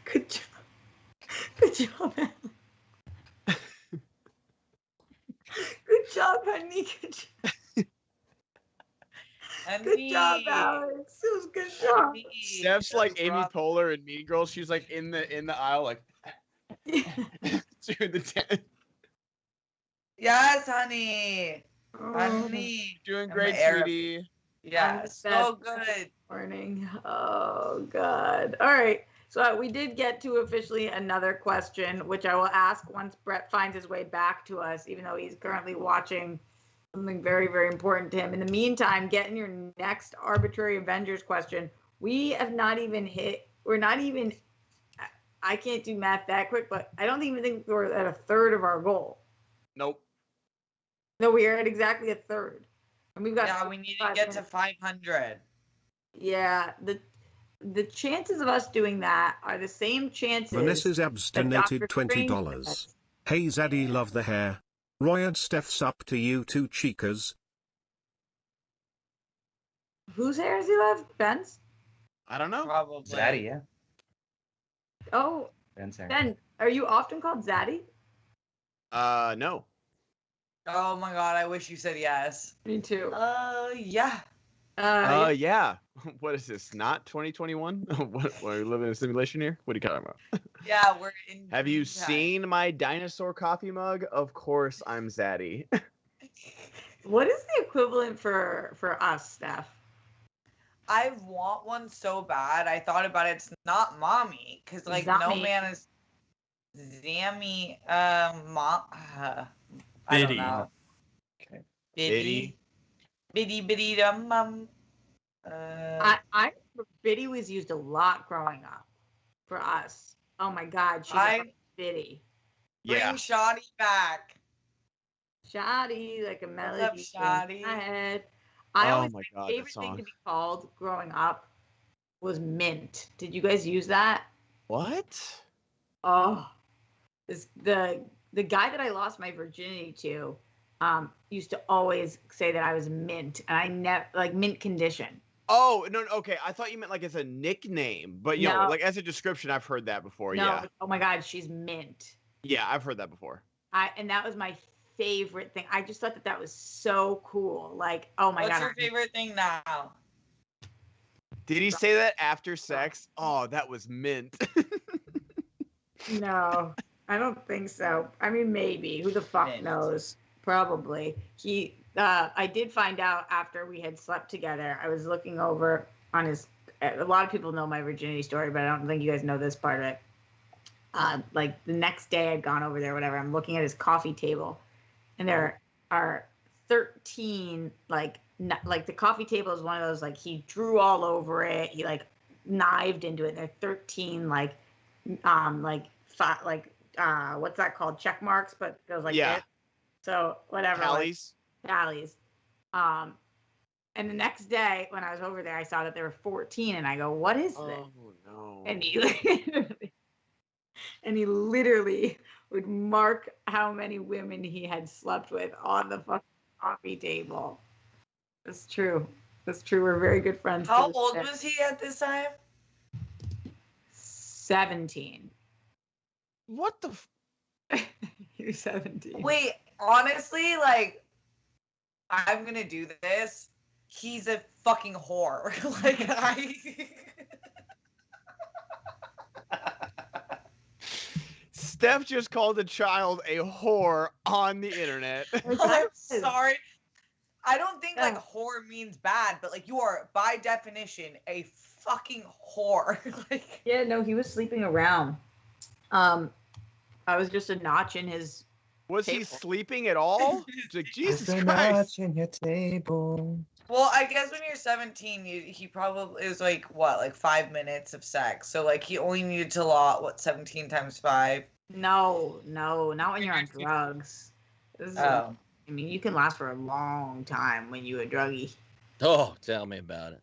Good job. Good job, Alex. Good job, honey. Good job. Good job, Alex. It was a good job. Steph's like Amy Poehler in Mean Girls. She's like in the aisle, like doing the dance. Yes, honey. Honey. Doing I'm great, Arab. sweetie. Yeah, so good. Morning. Oh, God. All right. So we did get to officially another question, which I will ask once Brett finds his way back to us, even though he's currently watching something very, very important to him. In the meantime, get in your next arbitrary Avengers question. We have not even hit, we're not even, I can't do math that quick, but I don't even think we're at a third of our goal. Nope. No, we are at exactly a third. And we've got. Yeah, we need to get to 500. Yeah, the chances of us doing that are the same chances. Vanessa's abs that donated Dr. Strange $20. has. Hey Zaddy, love the hair. Roy and Steph's up to you two chicas. Whose hair does he love? Ben's? I don't know. Probably. Zaddy, yeah. Oh, Ben's hair. Ben, are you often called Zaddy? No. Oh my God, I wish you said yes. Me too. Yeah. Yeah. What is this? Not 2021? What are we living in a simulation here? What are you talking about? Yeah, we're in. Have you time. seen my dinosaur coffee mug? Of course, I'm Zaddy. What is the equivalent for us, Steph? I want one so bad. I thought about it. It's not mommy, because like no Zami. man is Zammy. Mom. I don't Biddy. know. Okay. Biddy. Biddy mum. I remember Biddy was used a lot growing up for us. Oh my God, she's a Biddy. Bring Shoddy back. Shoddy, like a melody. up, Shoddy? In my head. Oh My my God, that favorite thing song. to be called growing up was Mint. Did you guys use that? What? Oh, the guy that I lost my virginity to used to always say that I was mint, and I never like mint condition. Oh, no, okay. I thought you meant like as a nickname, but No. like as a description, I've heard that before. No, Yeah. oh my God, she's mint. Yeah, I've heard that before. And that was my favorite thing. I just thought that was so cool. Like, oh my What's God. your favorite thing now? Did he say that after sex? Oh, that was mint. No, I don't think so. I mean, maybe. Who the fuck Mint. knows? Probably. I did find out after we had slept together. I was looking over on his. A lot of people know my virginity story, but I don't think you guys know this part of it. Like the next day, I'd gone over there, whatever. I'm looking at his coffee table, and there are 13 like the coffee table is one of those like he drew all over it. He like knived into it. There are 13 like what's that called? Check marks, but it goes like this. So whatever. Tallies. Tallies. And the next day when I was over there, I saw that there were 14, and I go, "What is this?" Oh no! And he literally would mark how many women he had slept with on the fucking coffee table. That's true. That's true. We're very good friends. How old was he at this time? 17. What the? He was 17. Wait, honestly, like, I'm gonna do this. He's a fucking whore. Like, Steph just called a child a whore on the internet. I'm sorry. I don't think like whore means bad, but like you are by definition a fucking whore. Like, yeah, no, he was sleeping around. I was just a notch in his. Was table. he sleeping at all? It's like, Jesus There's a Christ! notch in your table. well, I guess when you're 17, he probably it was like what, like 5 minutes of sex. So like he only needed to lot 17 times 5. No, not when you're on drugs. I mean, you can last for a long time when you're a druggie. Oh, tell me about it.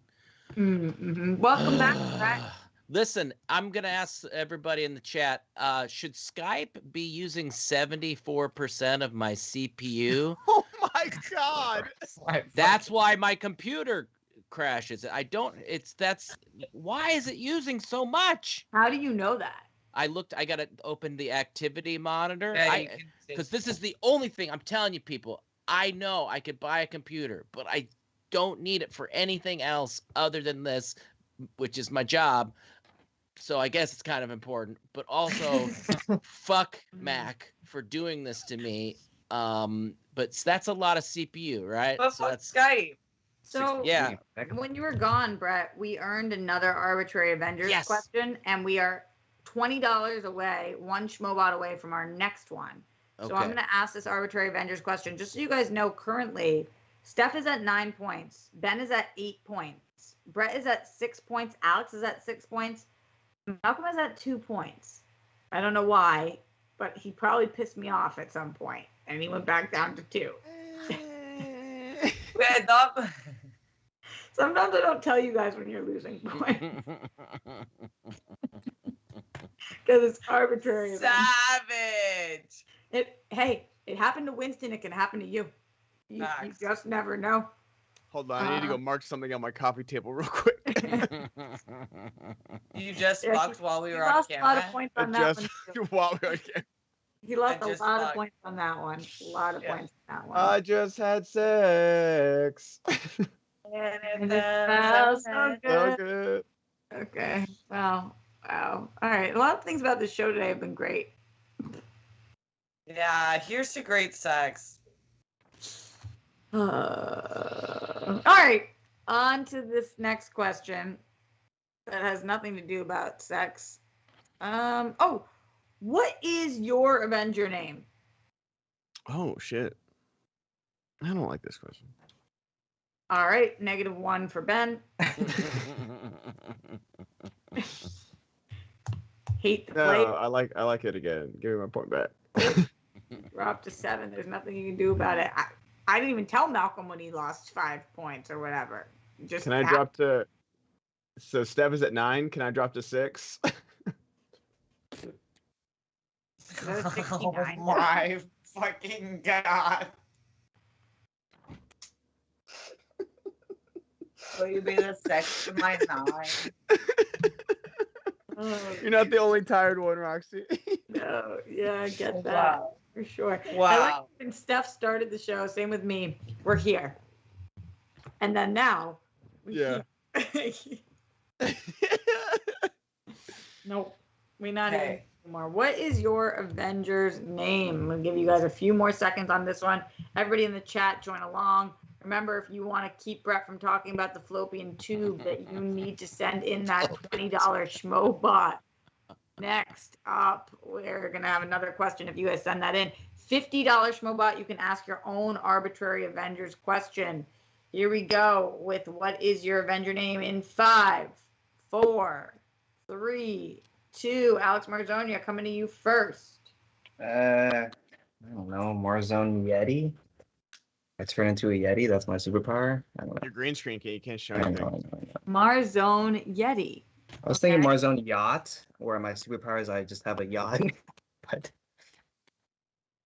Mm-hmm. Welcome back, Brett. Listen, I'm going to ask everybody in the chat, should Skype be using 74% of my CPU? Oh my God. That's why my computer crashes. Why is it using so much? How do you know that? I got to open the activity monitor. Yeah, because this is the only thing I'm telling you, people. I know I could buy a computer, but I don't need it for anything else other than this, which is my job. So I guess it's kind of important, but also fuck Mac for doing this to me. But that's a lot of CPU, right? But so that's Skype. So yeah. When you were gone, Brett, we earned another Arbitrary Avengers question, and we are $20 away, one Schmoebot away from our next one. So I'm going to ask this Arbitrary Avengers question. Just so you guys know, currently, Steph is at 9 points. Ben is at 8 points. Brett is at 6 points. Alex is at 6 points. Malcolm is at 2 points. I don't know why, but he probably pissed me off at some point, and he went back down to 2. Sometimes I don't tell you guys when you're losing points. Because it's arbitrary. Savage. It happened to Winston. It can happen to you. You just never know. Hold on, I need to go mark something on my coffee table real quick. You just fucked while we were on camera. A lot of points on that one. While we were on camera. He lost a lot of points on that one. A lot of points on that one. I just had sex. And it felt so good. good. Okay. Wow. All right. A lot of things about the show today have been great. Yeah, here's to great sex. All right. On to this next question that has nothing to do about sex. What is your Avenger name? Oh, shit. I don't like this question. All right. -1 for Ben. Hate the play. No, I like it again. Give me my point back. Drop to 7. There's nothing you can do about it. I didn't even tell Malcolm when he lost 5 points or whatever. Just can I drop to? So Steph is at 9. Can I drop to 6? Oh my fucking God. Will you be the 6 to my 9? You're not the only tired one, Roxy. No, yeah, I get that. Wow. For sure. Wow. I like when Steph started the show, same with me. We're here. And then now. Yeah. Nope. We're not Okay. more. What is your Avengers name? I'm going to give you guys a few more seconds on this one. Everybody in the chat, join along. Remember, if you want to keep Brett from talking about the fallopian tube, that you need to send in that $20 Schmo bot. Next up, we're going to have another question if you guys send that in. $50 Schmo bot, you can ask your own arbitrary Avengers question. Here we go with what is your Avenger name in 5, 4, 3, 2. Alex Marzonia, coming to you first. I don't know. Marzone Yeti? I turn into a Yeti? That's my superpower? I don't know. Your green screen, you can't show I anything. know. Marzone Yeti. I was thinking Marzone Yacht, where my superpower is I just have a yacht. But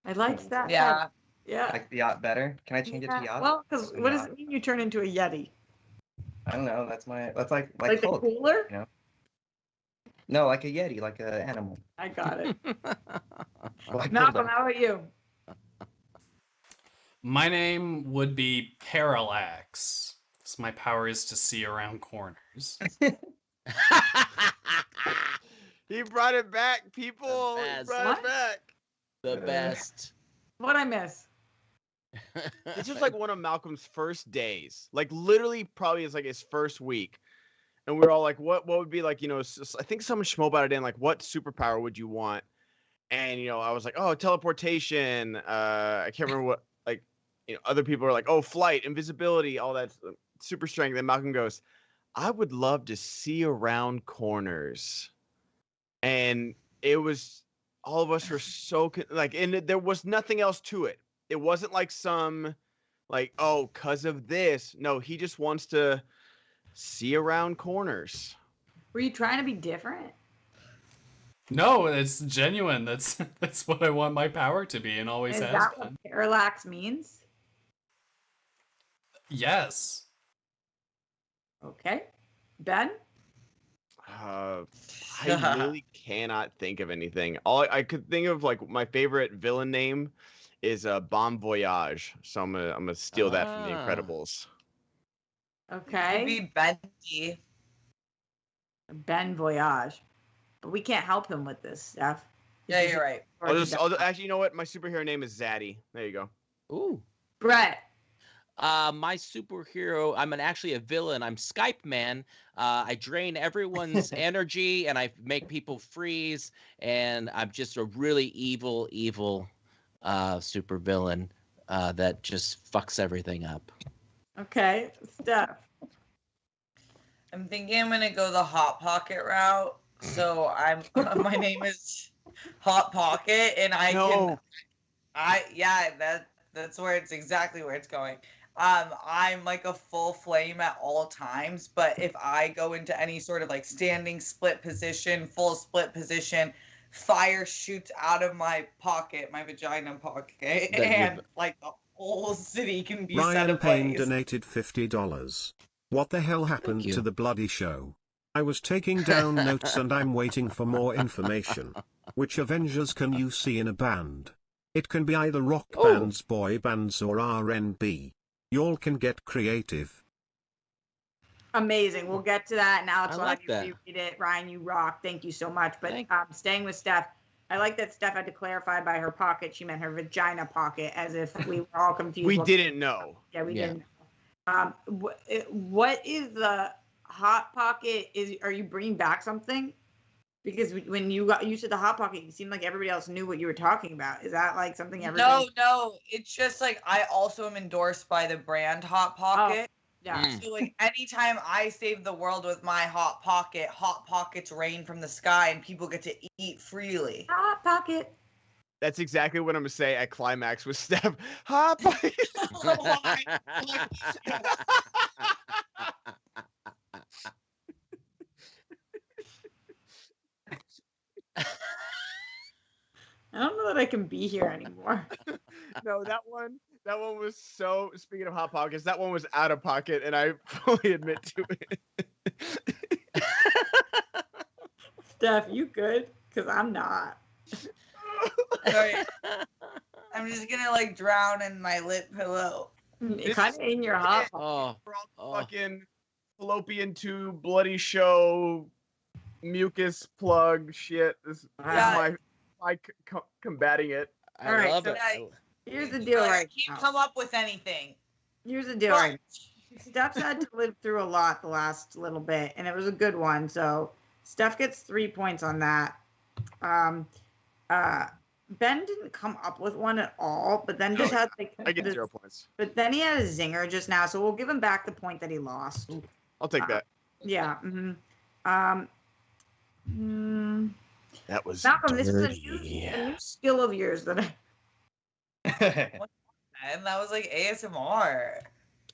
I like that. Yeah. Yeah. I like the yacht better. Can I change it to yacht? Well, because what does it mean you turn into a Yeti? I don't know. That's like the Hulk, cooler? you know? No, like a Yeti, like an animal. I got it. Like Malcolm, how about you? My name would be Parallax. So my power is to see around corners. He brought it back, people. He brought it back. The best. What'd I miss? This was like one of Malcolm's first days. Like literally probably is like his first week. And we were all like, what would be like, I think someone schmoed in, like, what superpower would you want? And, I was like, oh, teleportation. I can't remember what, like, other people are like, oh, flight, invisibility, all that super strength. And Malcolm goes, I would love to see around corners. And it was, all of us were so, like, and there was nothing else to it. It wasn't like some, like, oh, because of this. No, he just wants to see around corners. Were you trying to be different? No, it's genuine. That's what I want my power to be and always has Is that been. what parallax means? Yes. Okay. Ben? I really cannot think of anything. All I could think of, like, my favorite villain name is Bon Voyage. So I'm gonna steal that from The Incredibles. Okay. It'd be Bendy. Ben Voyage. But we can't help him with this stuff. Yeah, you're right. Actually, you know what? My superhero name is Zaddy. There you go. Ooh. Brett. My superhero, I'm actually a villain. I'm Skype Man. I drain everyone's energy and I make people freeze. And I'm just a really evil super villain that just fucks everything up. Okay, Steph. I'm thinking I'm gonna go the Hot Pocket route. So my name is Hot Pocket, and that's where it's exactly where it's going. I'm like a full flame at all times, but if I go into any sort of like standing split position, full split position, fire shoots out of my pocket, my vagina pocket, and like the whole city can be set Ryan ablaze. Payne donated $50. What the hell happened to the bloody show? I was taking down notes and I'm waiting for more information. Which Avengers can you see in a band? It can be either rock bands, boy bands, or R&B. Y'all can get creative. Amazing. We'll get to that. And Alex, I like that. You read it. Ryan, you rock. Thank you so much. But staying with Steph, I like that Steph had to clarify by her pocket. She meant her vagina pocket, as if we were all confused. We didn't know. Yeah, we didn't know. What is the Hot Pocket? Are you bringing back something? Because when you got used to the Hot Pocket, it seemed like everybody else knew what you were talking about. Is that like something everybody? No. It's just like I also am endorsed by the brand Hot Pocket. Yeah. So like anytime I save the world with my Hot Pocket, Hot Pockets rain from the sky and people get to eat freely. Hot Pocket. That's exactly what I'm gonna say at Climax with Steph. Hot Pocket. I don't know that I can be here anymore. No, that one was so, speaking of Hot Pockets, that one was out of pocket, and I fully admit to it. Steph, you good? Because I'm not. Sorry. I'm just gonna like drown in my lip pillow. Kind of in your hot. Fucking fallopian tube, bloody show mucus plug shit. This is Yeah. my combating it. All right, love so it. here's the deal I right can't now. come up with anything. Here's the deal right now. Steph's had to live through a lot the last little bit, and it was a good one. So Steph gets 3 points on that. Ben didn't come up with one at all, but then just had like I get 0 points. But then he had a zinger just now, so we'll give him back the point that he lost. I'll take that. Yeah. That was Malcolm, this is a dirty. new skill of yours that I. And that was like ASMR.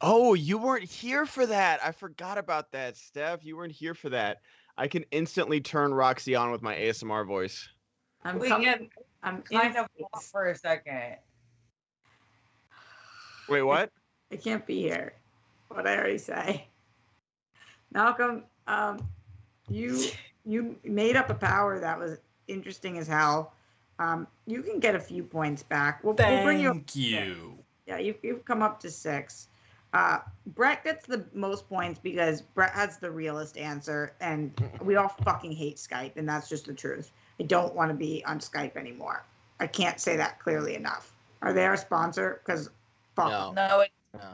Oh, you weren't here for that. I forgot about that, Steph. You weren't here for that. I can instantly turn Roxy on with my ASMR voice. I'm We coming. can I'm kind in of walk for a second. Wait, what? I can't be here. What I already say. Malcolm, you made up a power that was interesting as hell. You can get a few points back. We'll bring you. Thank you. Yeah, you've come up to 6. Brett gets the most points because Brett has the realest answer, and we all fucking hate Skype, and that's just the truth. I don't want to be on Skype anymore. I can't say that clearly enough. Are they our sponsor? Because fuck. No, it's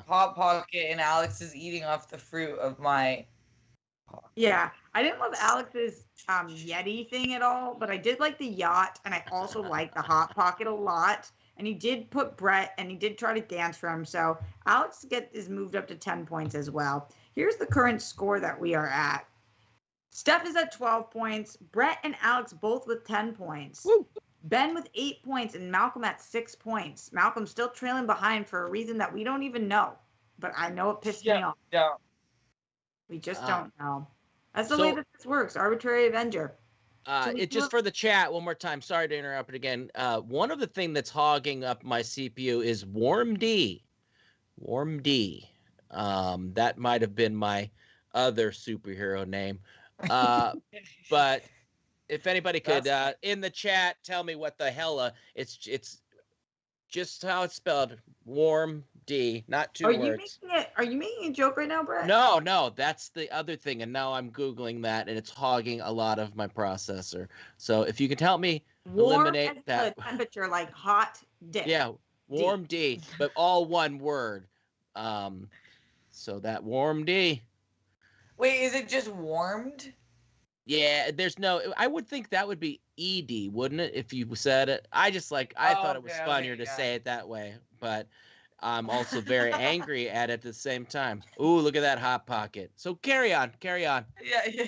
Hot Pocket, and Alex is eating off the fruit of my. Yeah, I didn't love Alex's Yeti thing at all, but I did like the yacht, and I also like the Hot Pocket a lot. And he did put Brett, and he did try to dance for him. So Alex is moved up to 10 points as well. Here's the current score that we are at. Steph is at 12 points. Brett and Alex both with 10 points. Woo. Ben with 8 points, and Malcolm at 6 points. Malcolm still trailing behind for a reason that we don't even know. But I know it pissed me off. Yeah. We just don't know. That's the way that this works. Arbitrary Avenger. It just for the chat one more time. Sorry to interrupt it again. One of the things that's hogging up my CPU is Warm D. Warm D. That might have been my other superhero name. But if anybody could in the chat tell me what the hell it's just how it's spelled. Warm D, not 2 words. Are you making a joke right now, Brett? No, that's the other thing, and now I'm googling that, and it's hogging a lot of my processor. So if you can help me eliminate that temperature, like hot dick. Yeah, warm D, but all one word. So that warm D. Wait, is it just warmed? Yeah, there's no. I would think that would be ED, wouldn't it? If you said it, I thought it was funnier to say it that way, but. I'm also very angry at it at the same time. Ooh, look at that Hot Pocket. So carry on. Yeah.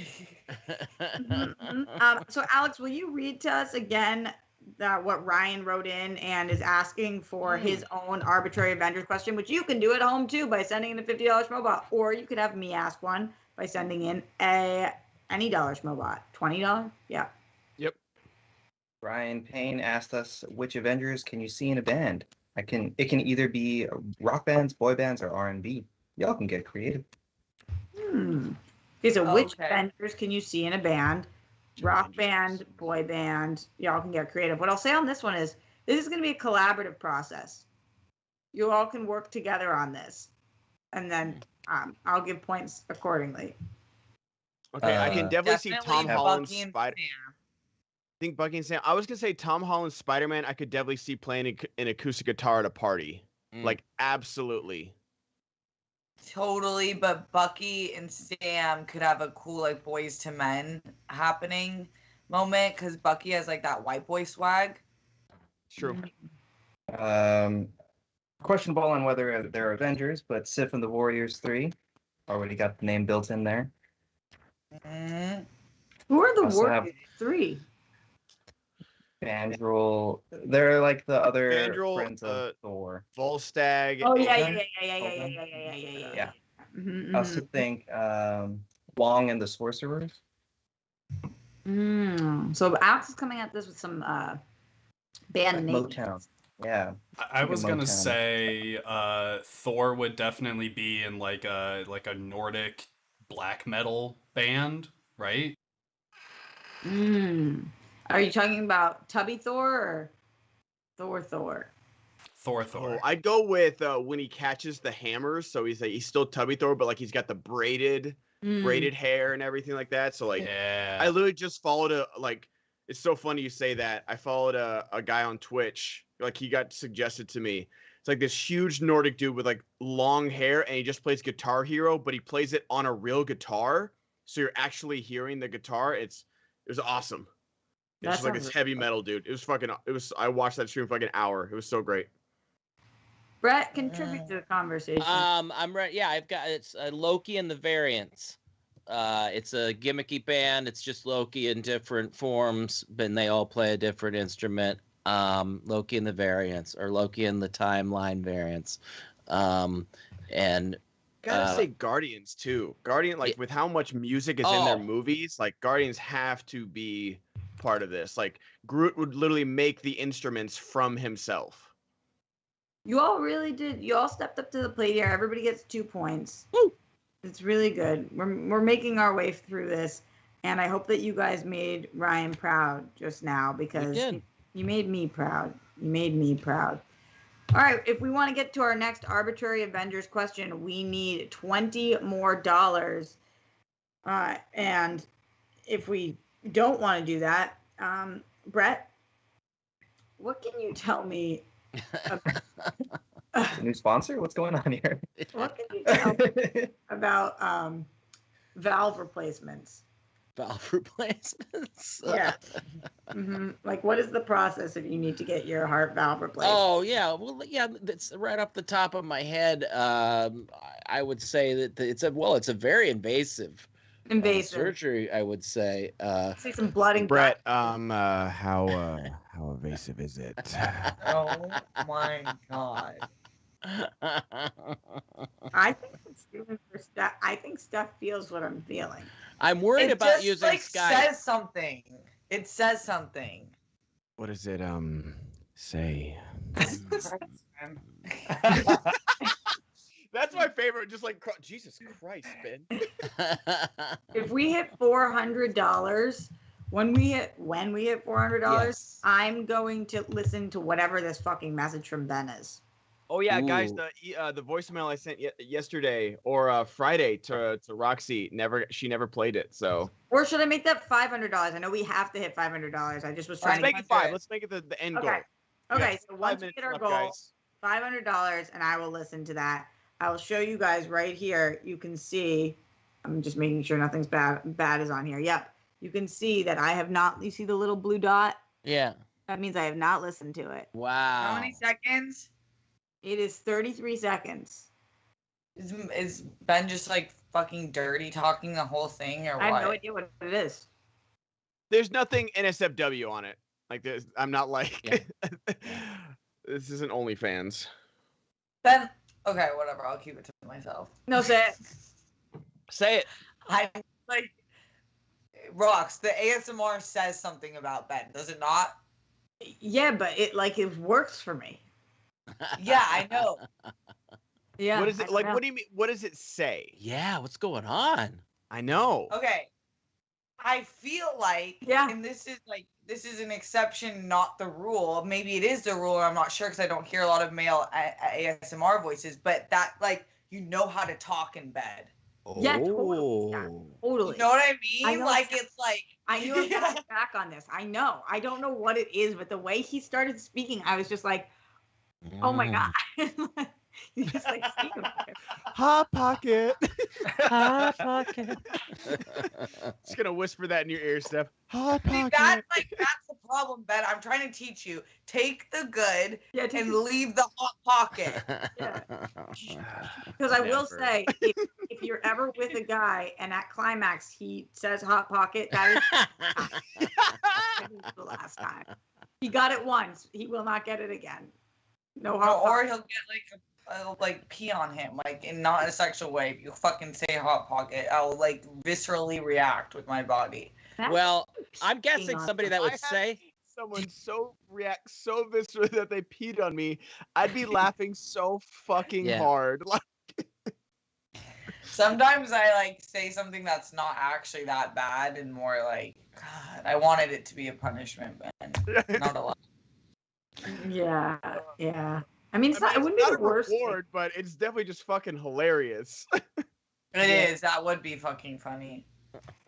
So Alex, will you read to us again what Ryan wrote in and is asking for his own arbitrary Avengers question, which you can do at home too by sending in a $50 Schmoebot, or you could have me ask one by sending in any dollar Schmoebot. $20? Yeah. Yep. Brian Payne asked us, which Avengers can you see in a band? It can either be rock bands, boy bands, or R&B. Y'all can get creative. Okay, so which Avengers can you see in a band? Rock band, boy band. Y'all can get creative. What I'll say on this one is this is going to be a collaborative process. You all can work together on this, and then I'll give points accordingly. Okay, I can definitely see Tom Holland, Bucky and Spider. Sam. I think Bucky and Sam. I was gonna say Tom Holland, Spider-Man. I could definitely see playing an acoustic guitar at a party. Like absolutely. Totally, but Bucky and Sam could have a cool like Boys to Men happening moment because Bucky has like that white boy swag. It's true. Questionable on whether they're Avengers, but Sif and the Warriors 3 already got the name built in there. Who are the Also Warriors 3? Fandral. They're like the other Fandral, friends of Thor. Volstagg. Oh yeah. I also think Wong and the Sorcerers. So Alex is coming at this with some band names. Motown. Yeah. I was gonna say Thor would definitely be in like a Nordic black metal band, right? Are you talking about Tubby Thor or Thor? Thor. Oh, I'd go with when he catches the hammers. So he's still Tubby Thor, but like he's got the braided braided hair and everything like that. So like, Yeah. I literally just followed it's so funny you say that. I followed a guy on Twitch. Like he got suggested to me. It's like this huge Nordic dude with like long hair, and he just plays Guitar Hero, but he plays it on a real guitar, so you're actually hearing the guitar. It was awesome. It's just like this heavy metal dude. I watched that stream for like an hour. It was so great. Brett, contribute to the conversation. I'm right. Yeah, it's Loki and the Variants. It's a gimmicky band. It's just Loki in different forms, but they all play a different instrument. Loki and the Variants, or Loki and the Timeline Variants. And gotta say Guardians too. Like with how much music is in their movies, like Guardians have to be part of this. Like Groot would literally make the instruments from himself. You all really did. You all stepped up to the plate here. Everybody gets 2 points. Woo! It's really good. We're making our way through this, and I hope that you guys made Ryan proud just now, because you made me proud. You made me proud. All right, if we want to get to our next arbitrary Avengers question, we need $20 more. And if we don't want to do that, Brett, what can you tell me A new sponsor? What's going on here? What can you tell me about valve replacements? Valve replacements? Yeah. Like, what is the process if you need to get your heart valve replaced? Oh, yeah. Well, yeah, that's right off the top of my head. I would say that it's a very invasive surgery, I would say. See some blood and Brett, how invasive is it? Oh my God. I think it's doing for stuff. I think stuff feels what I'm feeling. I'm worried about using Skype. Says something. It says something. What does it say? That's my favorite. Just like Jesus Christ, Ben. If we hit $400, when we hit $400, Yes. I'm going to listen to whatever this fucking message from Ben is. Oh yeah, guys, Ooh. the voicemail I sent yesterday or Friday to Roxy, she never played it. So. Or should I make that $500? I know we have to hit $500. I just was trying Let's to make it 5. Let's make it the end goal. Okay, Yeah, so once we hit our goal, $500, and I will listen to that. I will show you guys right here. You can see. I'm just making sure nothing's bad is on here. Yep. You can see that I have not. You see the little blue dot? Yeah. That means I have not listened to it. Wow. How many seconds? It is 33 seconds. Is Ben just like fucking dirty talking the whole thing, or what? I have no idea what it is. There's nothing NSFW on it. Like I'm not like. Yeah. This isn't OnlyFans. Ben. Okay, whatever. I'll keep it to myself. No, say it. Say it. I like. Rox, the ASMR says something about Ben, does it not? Yeah, but it works for me. Yeah, I know. Yeah. What is it like? What do you mean? What does it say? Yeah, what's going on? I know. Okay. I feel like, and this is an exception, not the rule. Maybe it is the rule, I'm not sure because I don't hear a lot of male ASMR voices, but that, like, you know how to talk in bed. Yeah, totally. Yeah, totally. You know what I mean? Like, exactly. it's like... I knew I got back on this. I know. I don't know what it is, but the way he started speaking, I was just like, oh my God. You just like speak about it. Hot Pocket. Hot Pocket. Just gonna whisper that in your ear, Steph. Hot Pocket. See, that's the problem, Ben. I'm trying to teach you. Take the good and leave the hot pocket. Yeah. Because I will say, if you're ever with a guy and at climax he says hot pocket, that is the last time. He got it once. He will not get it again. No hot pocket. Or he'll get like pee on him, like not in a sexual way. If you fucking say hot pocket, I'll like viscerally react with my body. Well, I'm guessing somebody that would say someone react so viscerally that they peed on me, I'd be laughing so fucking hard. Like sometimes I like say something that's not actually that bad and more like, God, I wanted it to be a punishment, Ben. Not a lot. Yeah. I mean, it wouldn't be the worst reward, but it's definitely just fucking hilarious. It is. That would be fucking funny.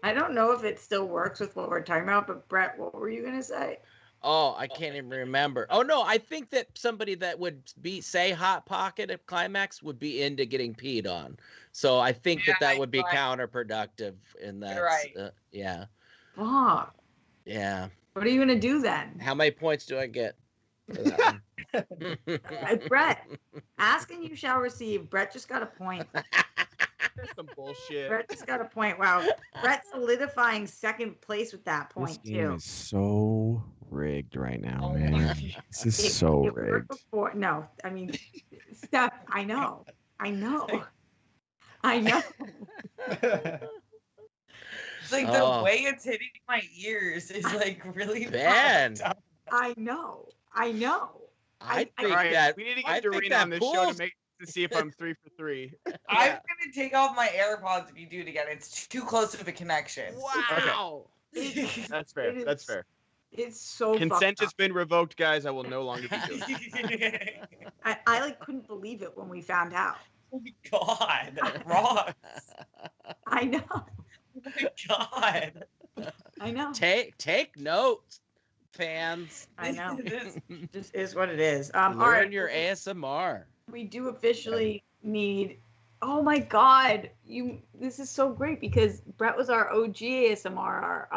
I don't know if it still works with what we're talking about, but Brett, what were you gonna say? Oh, I can't even remember. Oh no, I think that somebody that would say Hot Pocket at Climax would be into getting peed on. So I think that would be counterproductive in that. Right. Yeah. Fuck. Yeah. What are you gonna do then? How many points do I get for that one? Brett, ask and you shall receive. Brett just got a point. That's some bullshit. Brett just got a point. Wow. Brett solidifying second place with that point, This game too. is so rigged right now, man. This is so rigged. Before, no, I mean, Steph, I know. It's like the way it's hitting my ears is like really bad. I know. I think right, that we need to get Doreen on this show to see if I'm 3 for 3. I'm gonna take off my AirPods if you do it again. It's too close of a connection. Wow. Okay. That's fair. That's fair. It's so consent has been revoked, guys. I will no longer be doing it. I like couldn't believe it when we found out. Oh my God, Ross. I know. Oh my God. I know. Take notes, fans. I know. It just is what it is. Learn all right. your ASMR. We do officially need. Oh my God! This is so great because Brett was our OG ASMR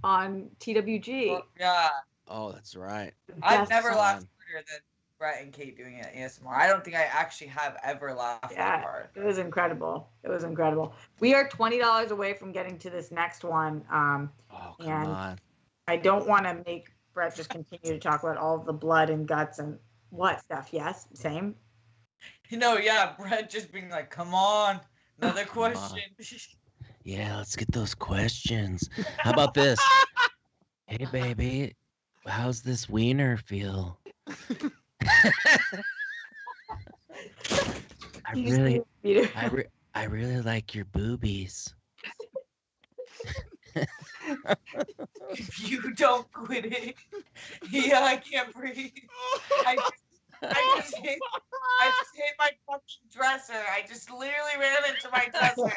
on TWG. Yeah. Oh, that's right. I've never laughed harder than Brett and Kate doing it ASMR. I don't think I actually have ever laughed that hard. It was incredible. We are $20 away from getting to this next one. Come on. I don't want to make Brett just continue to talk about all the blood and guts and what stuff. Yes, same. Brett just being like, come on, another question. Yeah, let's get those questions. How about this? Hey, baby, how's this wiener feel? I really like your boobies. If you don't quit it, I can't breathe. I just hit my fucking dresser. I just literally ran into my dresser.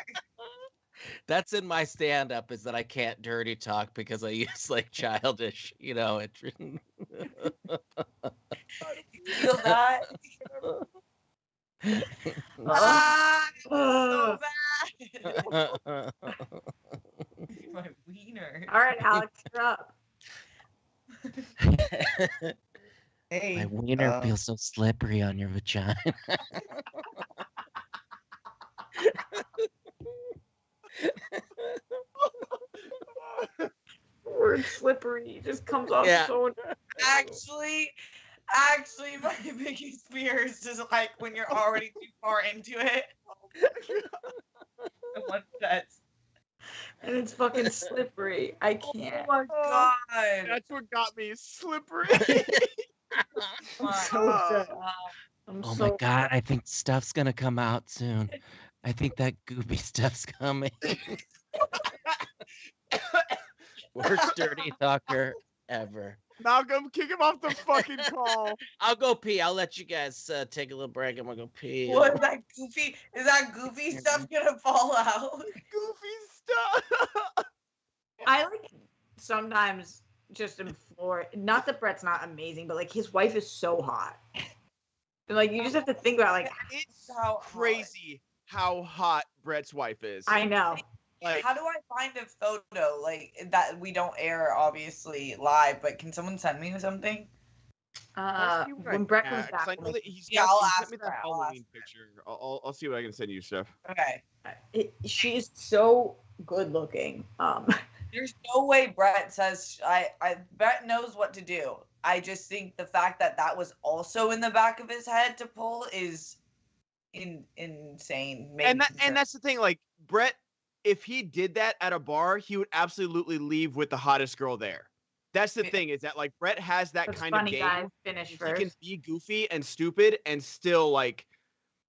That's in my stand-up, is that I can't dirty talk because I use like childish, You feel that? So bad. My wiener. All right, Alex, you're up. Hey, my wiener feels so slippery on your vagina. Word slippery just comes off so. Actually, my biggest fear is just like when you're already too far into it. And it's fucking slippery. I can't. Oh my God. That's what got me, slippery. I'm so sad. Oh my God, I think stuff's gonna come out soon. I think that goopy stuff's coming. Worst dirty talker ever. Malcolm, kick him off the fucking call. I'll go pee. I'll let you guys take a little break. I'm gonna go pee. What is that goofy? Is that goofy stuff gonna fall out? Goofy stuff. I like sometimes just implore. Not that Brett's not amazing, but like his wife is so hot. And, like you just have to think about like it's so crazy how hot Brett's wife is. I know. Like, how do I find a photo like that? We don't air obviously live, but can someone send me something? When Brett comes back, I'll ask me that Halloween picture. I'll see what I can send you, Steph. Okay. She's so good looking. There's no way Brett says Brett knows what to do. I just think the fact that was also in the back of his head to pull is insane. And that's the thing, like Brett, if he did that at a bar, he would absolutely leave with the hottest girl there. That's the thing, is that like Brett has that kind of game. Guys, finish first. He can be goofy and stupid and still like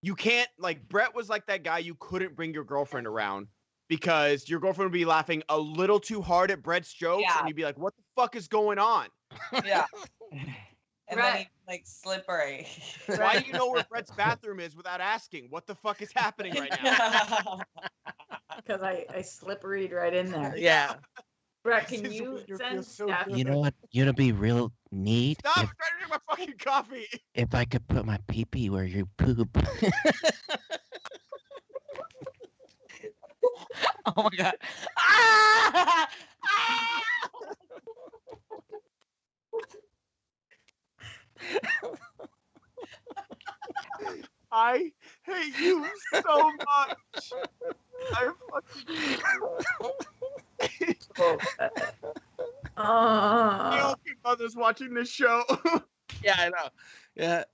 you can't like Brett was like that guy you couldn't bring your girlfriend around because your girlfriend would be laughing a little too hard at Brett's jokes and you'd be like, what the fuck is going on? Yeah. And then he like slippery. Why do you know where Brett's bathroom is without asking? What the fuck is happening right now? Because I slipperied right in there. Yeah. Brett, can This you winter send feels so Steph? good. You know what? It'd be real neat Stop! I'm trying to drink my fucking coffee. if I could put my pee-pee where you poop. Oh my god. Ah! Ah! I hate you so much. I fucking hate you. I hope your mother's watching this show. Yeah, I know. Yeah.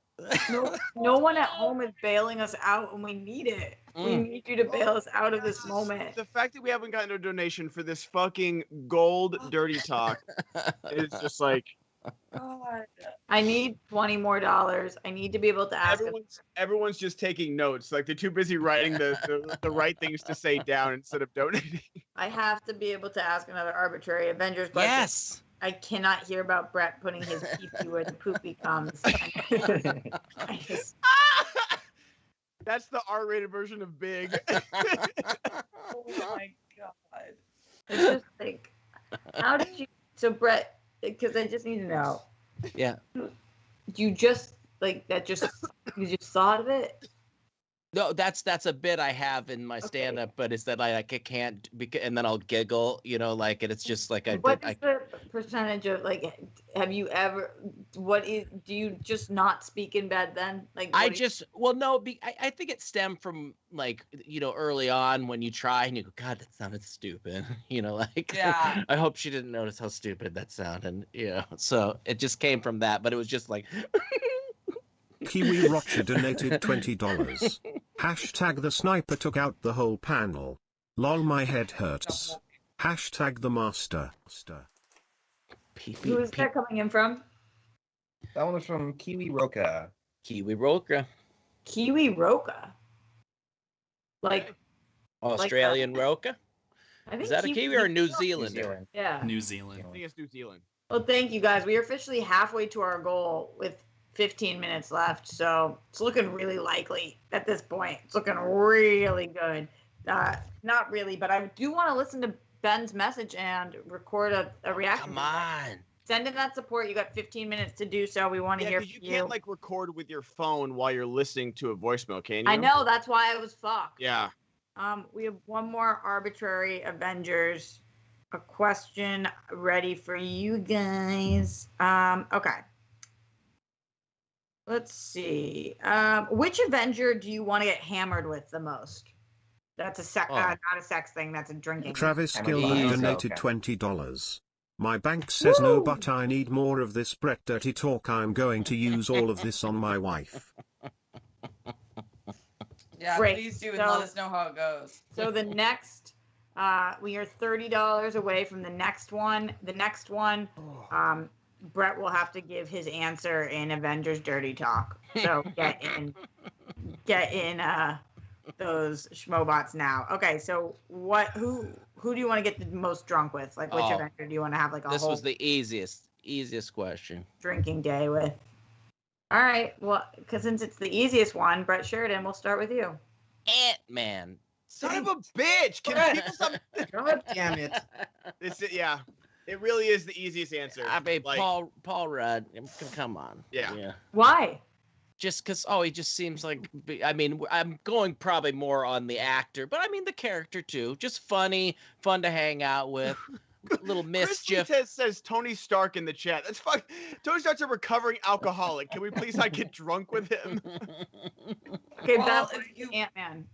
No one at home is bailing us out when we need it. We need you to bail us out of this moment. The fact that we haven't gotten a donation for this fucking gold dirty talk is just like God. I need $20 more. I need to be able to ask. everyone's just taking notes. Like they're too busy writing the right things to say down instead of donating. I have to be able to ask another arbitrary Avengers question. Yes. I cannot hear about Brett putting his pee-pee where the poopy comes. I just... That's the R-rated version of Big. Oh my god. It's just like, how did you? So Brett, because I just need to know. Yeah. You just like that? You just thought of it? No, that's a bit I have in my stand-up, but it's that I can't, and then I'll giggle, you know, like, and it's just like What is the percentage of like? Have you ever? Do you just not speak in bed then? Like I think it stemmed from like, you know, early on when you try and you go, God, that sounded stupid, you know, like, Yeah. I hope she didn't notice how stupid that sounded, you know, so it just came from that, but it was just like. Kiwi Rocha donated $20. Hashtag the sniper took out the whole panel. Lol, my head hurts. Hashtag the master. Who is that coming in from? That one was from Kiwi Rocha. Kiwi Rocha. Kiwi Rocha. Like Australian Rocha? I think Is that a Kiwi or a New Zealander? Yeah. New Zealand. I think it's New Zealand. Well, thank you guys. We are officially halfway to our goal with 15 minutes left, so it's looking really likely at this point. It's looking really good. Not really, but I do want to listen to Ben's message and record a reaction. Come on. Send in that support. You got 15 minutes to do so. We want to hear from you can't like record with your phone while you're listening to a voicemail, can you? I know, that's why I was fucked. Yeah. We have one more arbitrary Avengers, a question ready for you guys. Okay. Let's see. Which Avenger do you want to get hammered with the most? That's a not a sex thing. That's a drinking. Travis thing. Gilbert donated $20. My bank says no, but I need more of this Brett dirty talk. I'm going to use all of this on my wife. Yeah, Great. Please do and let us know how it goes. So the next, we are $30 away from the next one. The next one, Brett will have to give his answer in Avengers Dirty Talk. So get in those Schmoebots now. Okay, so who do you want to get the most drunk with? Like which Avenger do you want to have like a This whole was the easiest question. drinking day with? All right, well, because since it's the easiest one, Brett Sheridan, we'll start with you. Ant-Man. Son of a bitch! Can people stop? God damn it. Yeah. It really is the easiest answer. I mean, like, Paul Rudd. Come on. Yeah. Why? Just because, he just seems like, I mean, I'm going probably more on the actor, but I mean the character too. Just funny, fun to hang out with, little mischief. Says Tony Stark in the chat. That's fuck. Tony Stark's a recovering alcoholic. Can we please not get drunk with him? Okay, Well, that's Ant-Man.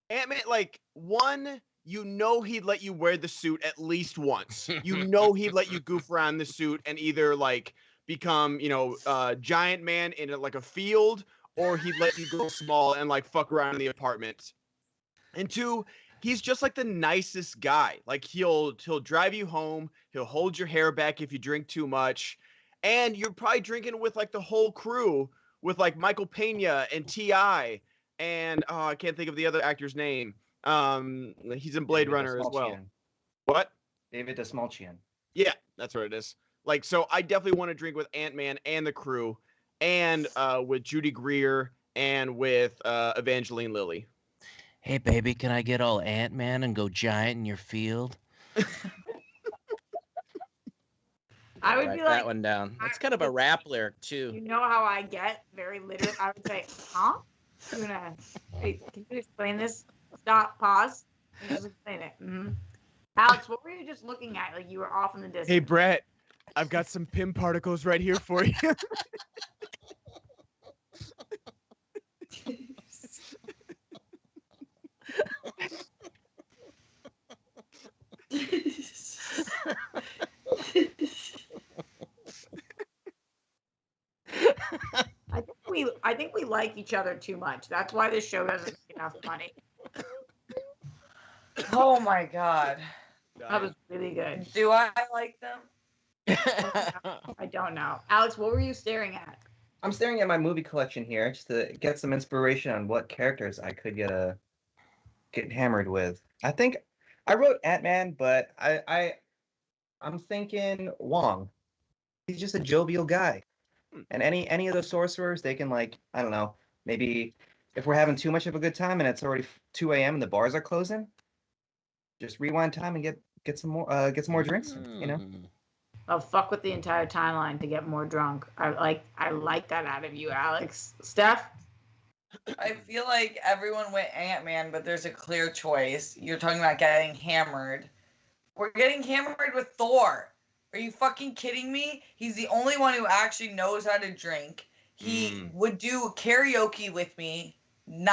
Ant-Man, like, one, you know he'd let you wear the suit at least once. You know he'd let you goof around the suit and either, like, become, giant man in, like, a field, or he'd let you go small and, like, fuck around in the apartment. And two, he's just, like, the nicest guy. Like, he'll drive you home. He'll hold your hair back if you drink too much. And you're probably drinking with, like, the whole crew with, like, Michael Pena and T.I., and I can't think of the other actor's name. He's in Blade Runner as well. What? David Desmalchian. Yeah, that's what it is. Like, so I definitely want to drink with Ant-Man and the crew, and with Judy Greer and with Evangeline Lilly. Hey, baby, can I get all Ant-Man and go giant in your field? I would Write be like, that one down. It's kind of a rap lyric, too. you know how I get very literate? I would say, huh? Wait, can you explain this? Stop, pause, and just explain it. Mm-hmm. Alex, what were you just looking at? Like you were off in the distance. Hey, Brett, I've got some Pym particles right here for you. I think we like each other too much. That's why this show doesn't make enough money. Oh my god. That was really good. Do I like them? I don't know. Alex, what were you staring at? I'm staring at my movie collection here just to get some inspiration on what characters I could get hammered with. I think I wrote Ant-Man, but I'm thinking Wong. He's just a jovial guy. And any of those sorcerers, they can, like, I don't know, maybe if we're having too much of a good time and it's already 2 a.m. and the bars are closing, just rewind time and get some more drinks, you know? I'll fuck with the entire timeline to get more drunk. I like that out of you, Alex. Steph? I feel like everyone went Ant-Man, but there's a clear choice. You're talking about getting hammered. We're getting hammered with Thor. Are you fucking kidding me? He's the only one who actually knows how to drink. He would do karaoke with me 10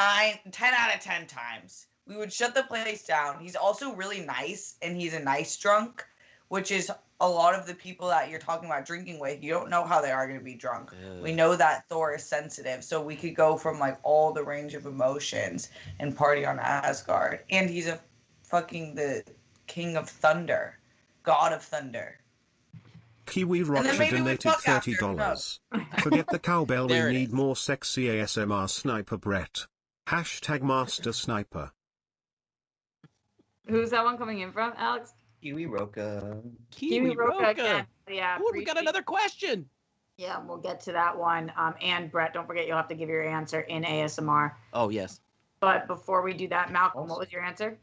out of 10 times. We would shut the place down. He's also really nice, and he's a nice drunk, which is a lot of the people that you're talking about drinking with. You don't know how they are going to be drunk. We know that Thor is sensitive, so we could go from like all the range of emotions and party on Asgard. And he's the king of thunder, god of thunder. Kiwi Roger donated $30. Forget the cowbell, we need more sexy ASMR sniper Brett. Hashtag master sniper. Who's that one coming in from, Alex? Kiwi Roca. Kiwi Roca again. Yeah. Ooh, we got another question. Yeah, we'll get to that one. And Brett, don't forget you'll have to give your answer in ASMR. Oh, yes. But before we do that, Malcolm, what was your answer?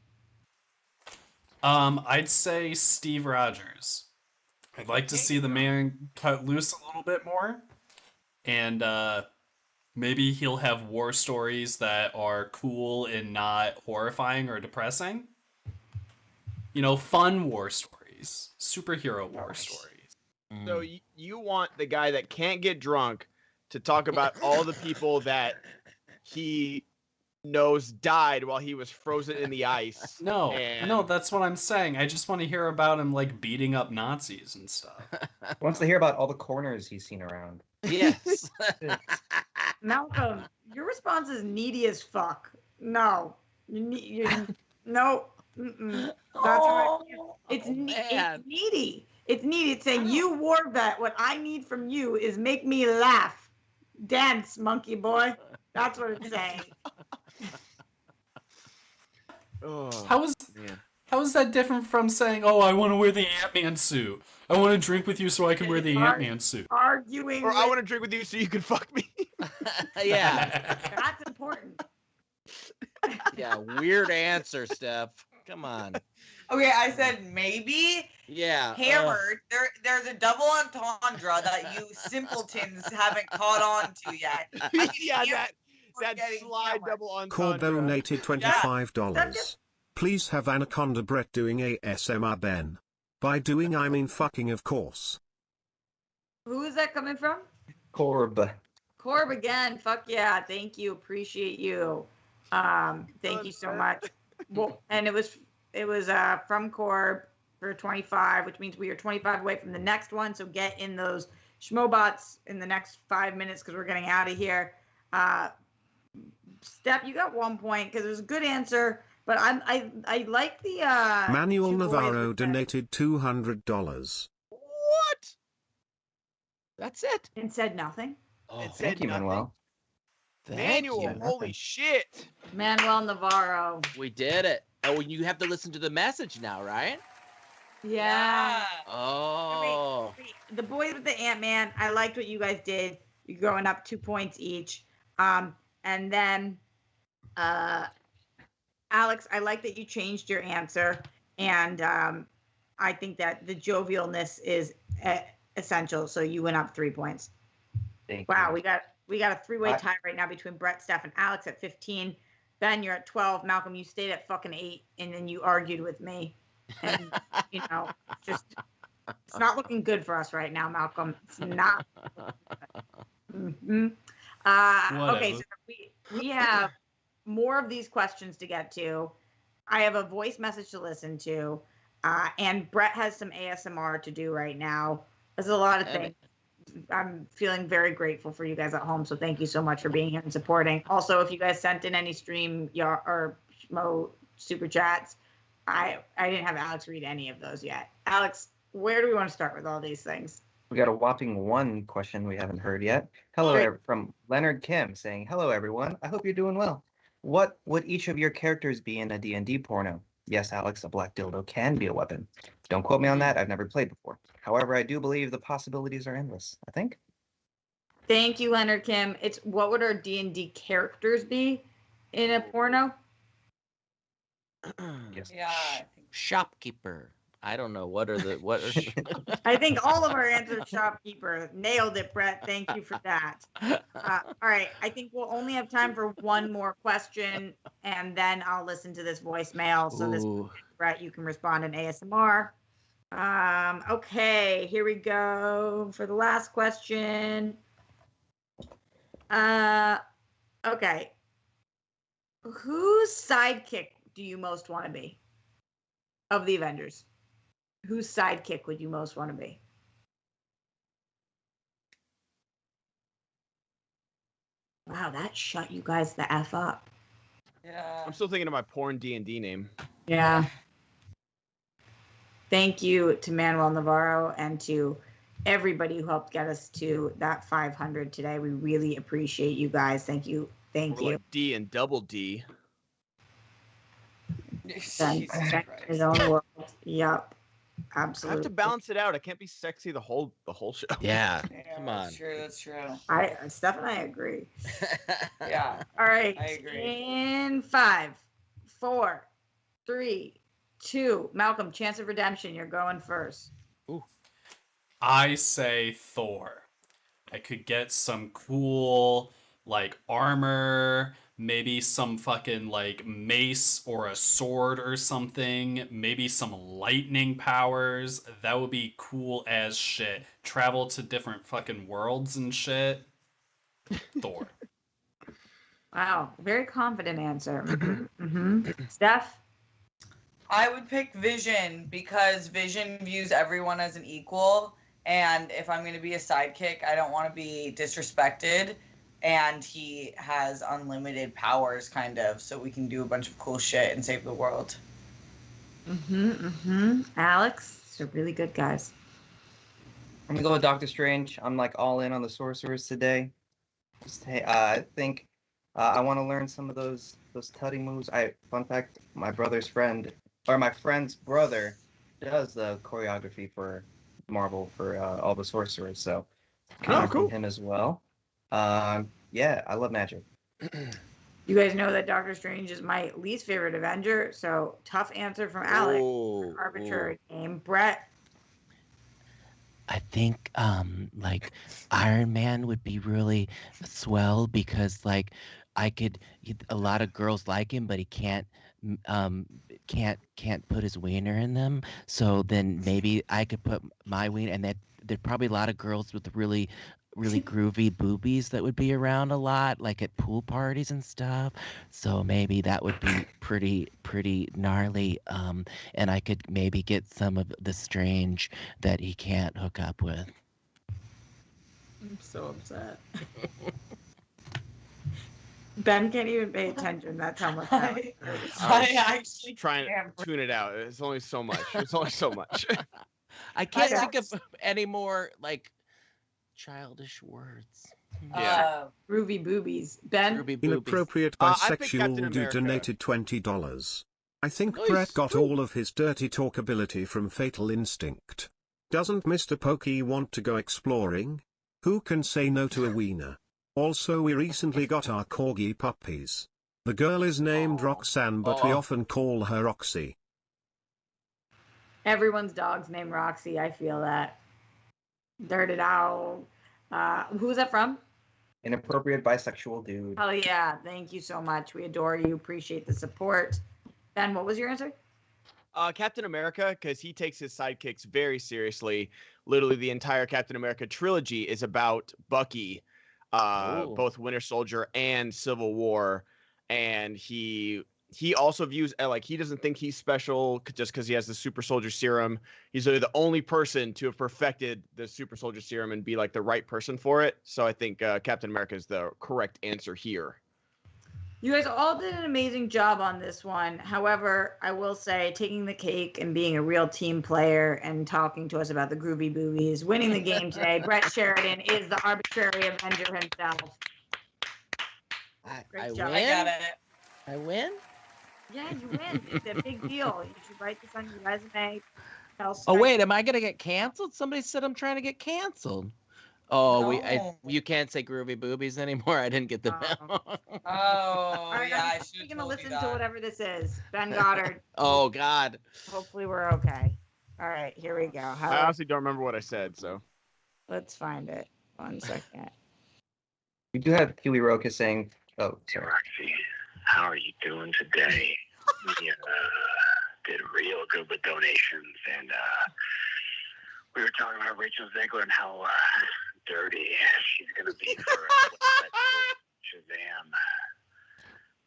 I'd say Steve Rogers. I'd like to see the man cut loose a little bit more. And maybe he'll have war stories that are cool and not horrifying or depressing. You know, fun war stories. Superhero war stories. So you want the guy that can't get drunk to talk about all the people that he knows died while he was frozen in the ice. No, that's what I'm saying. I just want to hear about him like beating up Nazis and stuff. Wants to hear about all the corners he's seen around. Yes. Malcolm, your response is needy as fuck. No. No. Mm-mm. It's needy. It's needy. It's saying, you war vet, what I need from you is make me laugh. Dance, monkey boy. That's what it's saying. How is that different from saying, "Oh, I want to wear the Ant-Man suit. I want to drink with you so I can wear the Ant-Man suit." Arguing. Or I want to drink with you so you can fuck me. Yeah. That's important. Yeah, weird answer, Steph. Come on. Okay, I said maybe. Yeah. Hammered. There's a double entendre that you simpletons haven't caught on to yet. Yeah, that slide double entendre. Corb donated $25. Please have Anaconda Brett doing ASMR Ben. By doing I mean fucking, of course. Who is that coming from? Corb. Corb again. Fuck yeah. Thank you. Appreciate you. Thank you so much. Well, and it was from Corb for 25, which means we are 25 away from the next one. So get in those Schmoebots in the next 5 minutes because we're getting out of here. Steph, you got 1 point because it was a good answer, but I like the Manuel Navarro donated $200. What? That's it. And said nothing. Oh, Thank you, Manuel. Manuel, holy shit. Manuel Navarro. We did it. Oh, you have to listen to the message now, right? Yeah. Oh. The boys with the Ant-Man, I liked what you guys did. You're going up 2 points each. And then Alex, I like that you changed your answer. And I think that the jovialness is essential. So you went up 3 points. Wow, we got a three-way tie right now between Brett, Steph, and Alex at 15. Ben, you're at 12. Malcolm, you stayed at fucking 8, and then you argued with me. And it's not looking good for us right now, Malcolm. It's not. Mm-hmm. Okay, so we have more of these questions to get to. I have a voice message to listen to, and Brett has some ASMR to do right now. There's a lot of things. I'm feeling very grateful for you guys at home, so thank you so much for being here and supporting. Also, if you guys sent in any stream or Schmo super chats, I didn't have Alex read any of those yet. Alex, where do we want to start with all these things? We got a whopping one question we haven't heard yet. Hello, from Leonard Kim saying, "Hello, everyone. I hope you're doing well. What would each of your characters be in a D&D porno? Yes, Alex, a black dildo can be a weapon. Don't quote me on that. I've never played before. However, I do believe the possibilities are endless, I think." Thank you, Leonard Kim. It's what would our D&D characters be in a porno? Yes. Yeah. Shopkeeper. I don't know. What are I think all of our answers shopkeeper. Nailed it, Brett. Thank you for that. All right. I think we'll only have time for one more question, and then I'll listen to this voicemail. So this, Brett, you can respond in ASMR. Okay, here we go for the last question. Okay. Whose sidekick do you most want to be of the Avengers? Whose sidekick would you most want to be? Wow, that shut you guys the F up. Yeah. I'm still thinking of my porn D&D name. Yeah. Thank you to Manuel Navarro and to everybody who helped get us to that 500 today. We really appreciate you guys. Thank you. Thank you. Like D and double D. His own world. Yep. Absolutely. I have to balance it out. I can't be sexy the whole show. Yeah. Come on. That's true. Steph and I agree. Yeah. All right. I agree. In 5, 4, 3, 2. Malcolm, chance of redemption. You're going first. Ooh. I say Thor. I could get some cool armor, maybe some fucking mace or a sword or something, maybe some lightning powers. That would be cool as shit. Travel to different fucking worlds and shit. Thor. Wow, very confident answer. Steph? I would pick Vision because Vision views everyone as an equal. And if I'm going to be a sidekick, I don't want to be disrespected. And he has unlimited powers, kind of, so we can do a bunch of cool shit and save the world. Alex? These are really good guys. I'm going to go with Doctor Strange. I'm all in on the sorcerers today. I think I want to learn some of those tutty moves. Fun fact, my friend's brother does the choreography for Marvel for all the sorcerers, so cool. Him as well. Yeah, I love magic. You guys know that Doctor Strange is my least favorite Avenger, so tough answer from Alex. Arbitrary game. Brett? I think Iron Man would be really swell because a lot of girls like him, but he can't put his wiener in them. So then maybe I could put my wiener, and there'd probably a lot of girls with really groovy boobies that would be around a lot, like at pool parties and stuff. So maybe that would be pretty gnarly. And I could maybe get some of the Strange that he can't hook up with. I'm so upset. Ben can't even pay attention. That's how much I actually trying to tune it out. It's only so much. I can't think of any more childish words. Yeah. Groovy boobies. Ben? Inappropriate bisexual dude donated $20. I think Nice. Brett got all of his dirty talk ability from Fatal Instinct. Doesn't Mr. Pokey want to go exploring? Who can say no to a wiener? Also, we recently got our corgi puppies. The girl is named Roxanne, but we often call her Roxy. Everyone's dog's named Roxy. I feel that. Dirted Owl. Who's that from? Inappropriate bisexual dude. Oh yeah, thank you so much. We adore you. Appreciate the support. Ben, what was your answer? Captain America, because he takes his sidekicks very seriously. Literally, the entire Captain America trilogy is about Bucky, both Winter Soldier and Civil War, and he also views like he doesn't think he's special just because he has the Super Soldier Serum. He's literally the only person to have perfected the Super Soldier Serum and be like the right person for it. So I think Captain America is the correct answer here. You guys all did an amazing job on this one. However, I will say taking the cake and being a real team player and talking to us about the groovy boobies, winning the game today, Brett Sheridan is the arbitrary avenger himself. I job. win? I got it. I win? Yeah, you win. It's a big deal. You should write this on your resume. Oh, wait, am I going to get canceled? Somebody said I'm trying to get canceled. Oh, No. you can't say groovy boobies anymore. I didn't get the memo. Oh, All right, yeah, I I'm should going to have listen to whatever this is. Ben Goddard. Oh, God. Hopefully we're okay. All right, here we go. I honestly don't remember what I said, so. Let's find it. 1 second. We do have Huey Roca saying, oh, Hey, sorry. Roxy, how are you doing today? We did real good with donations, and we were talking about Rachel Zegler and how dirty she's going to be for Shazam.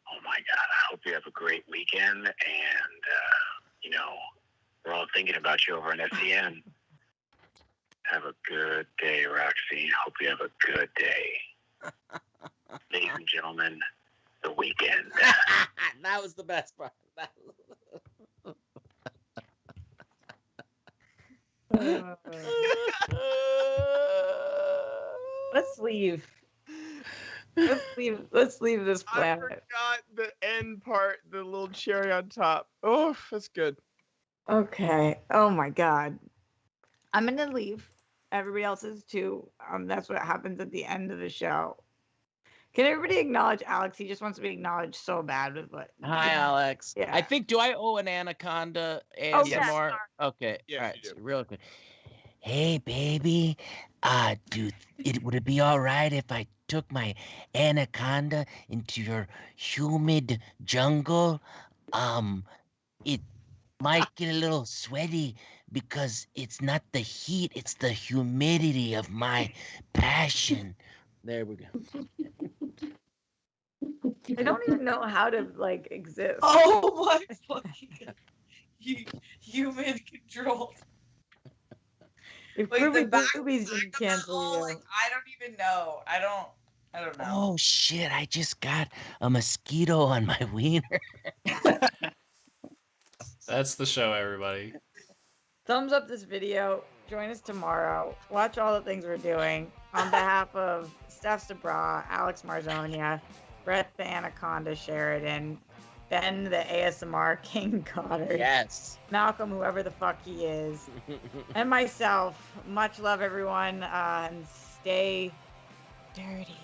Oh, my God. I hope you have a great weekend, and, we're all thinking about you over in SEN. Have a good day, Roxy. Hope you have a good day. Ladies and gentlemen, the weekend. That was the best part. Let's leave. Let's leave this I planet. forgot the end part, the little cherry on top. Oh, that's good. Okay. Oh my God. I'm gonna leave. Everybody else is too. That's what happens at the end of the show. Can everybody acknowledge Alex? He just wants to be acknowledged so bad with what. Hi, Alex. Yeah. I think, do I owe an anaconda ASMR? Oh, yes. Okay. Yes, all right. you do. So real quick. Hey, baby. Would it be all right if I took my anaconda into your humid jungle? It might get a little sweaty because it's not the heat, it's the humidity of my passion. There we go. I don't even know how to exist. Oh my fucking God. Human control. If Like Groovy the back Boobies of didn't the cancel hall, you. like I don't even know. I don't know. Oh shit, I just got a mosquito on my wiener. That's the show, everybody. Thumbs up this video. Join us tomorrow. Watch all the things we're doing. On behalf of Steph Sabra, Alex Marzonia, Brett the Anaconda Sheridan, Ben the ASMR King Goddard, Yes. Malcolm, whoever the fuck he is, and myself. Much love, everyone, and stay dirty.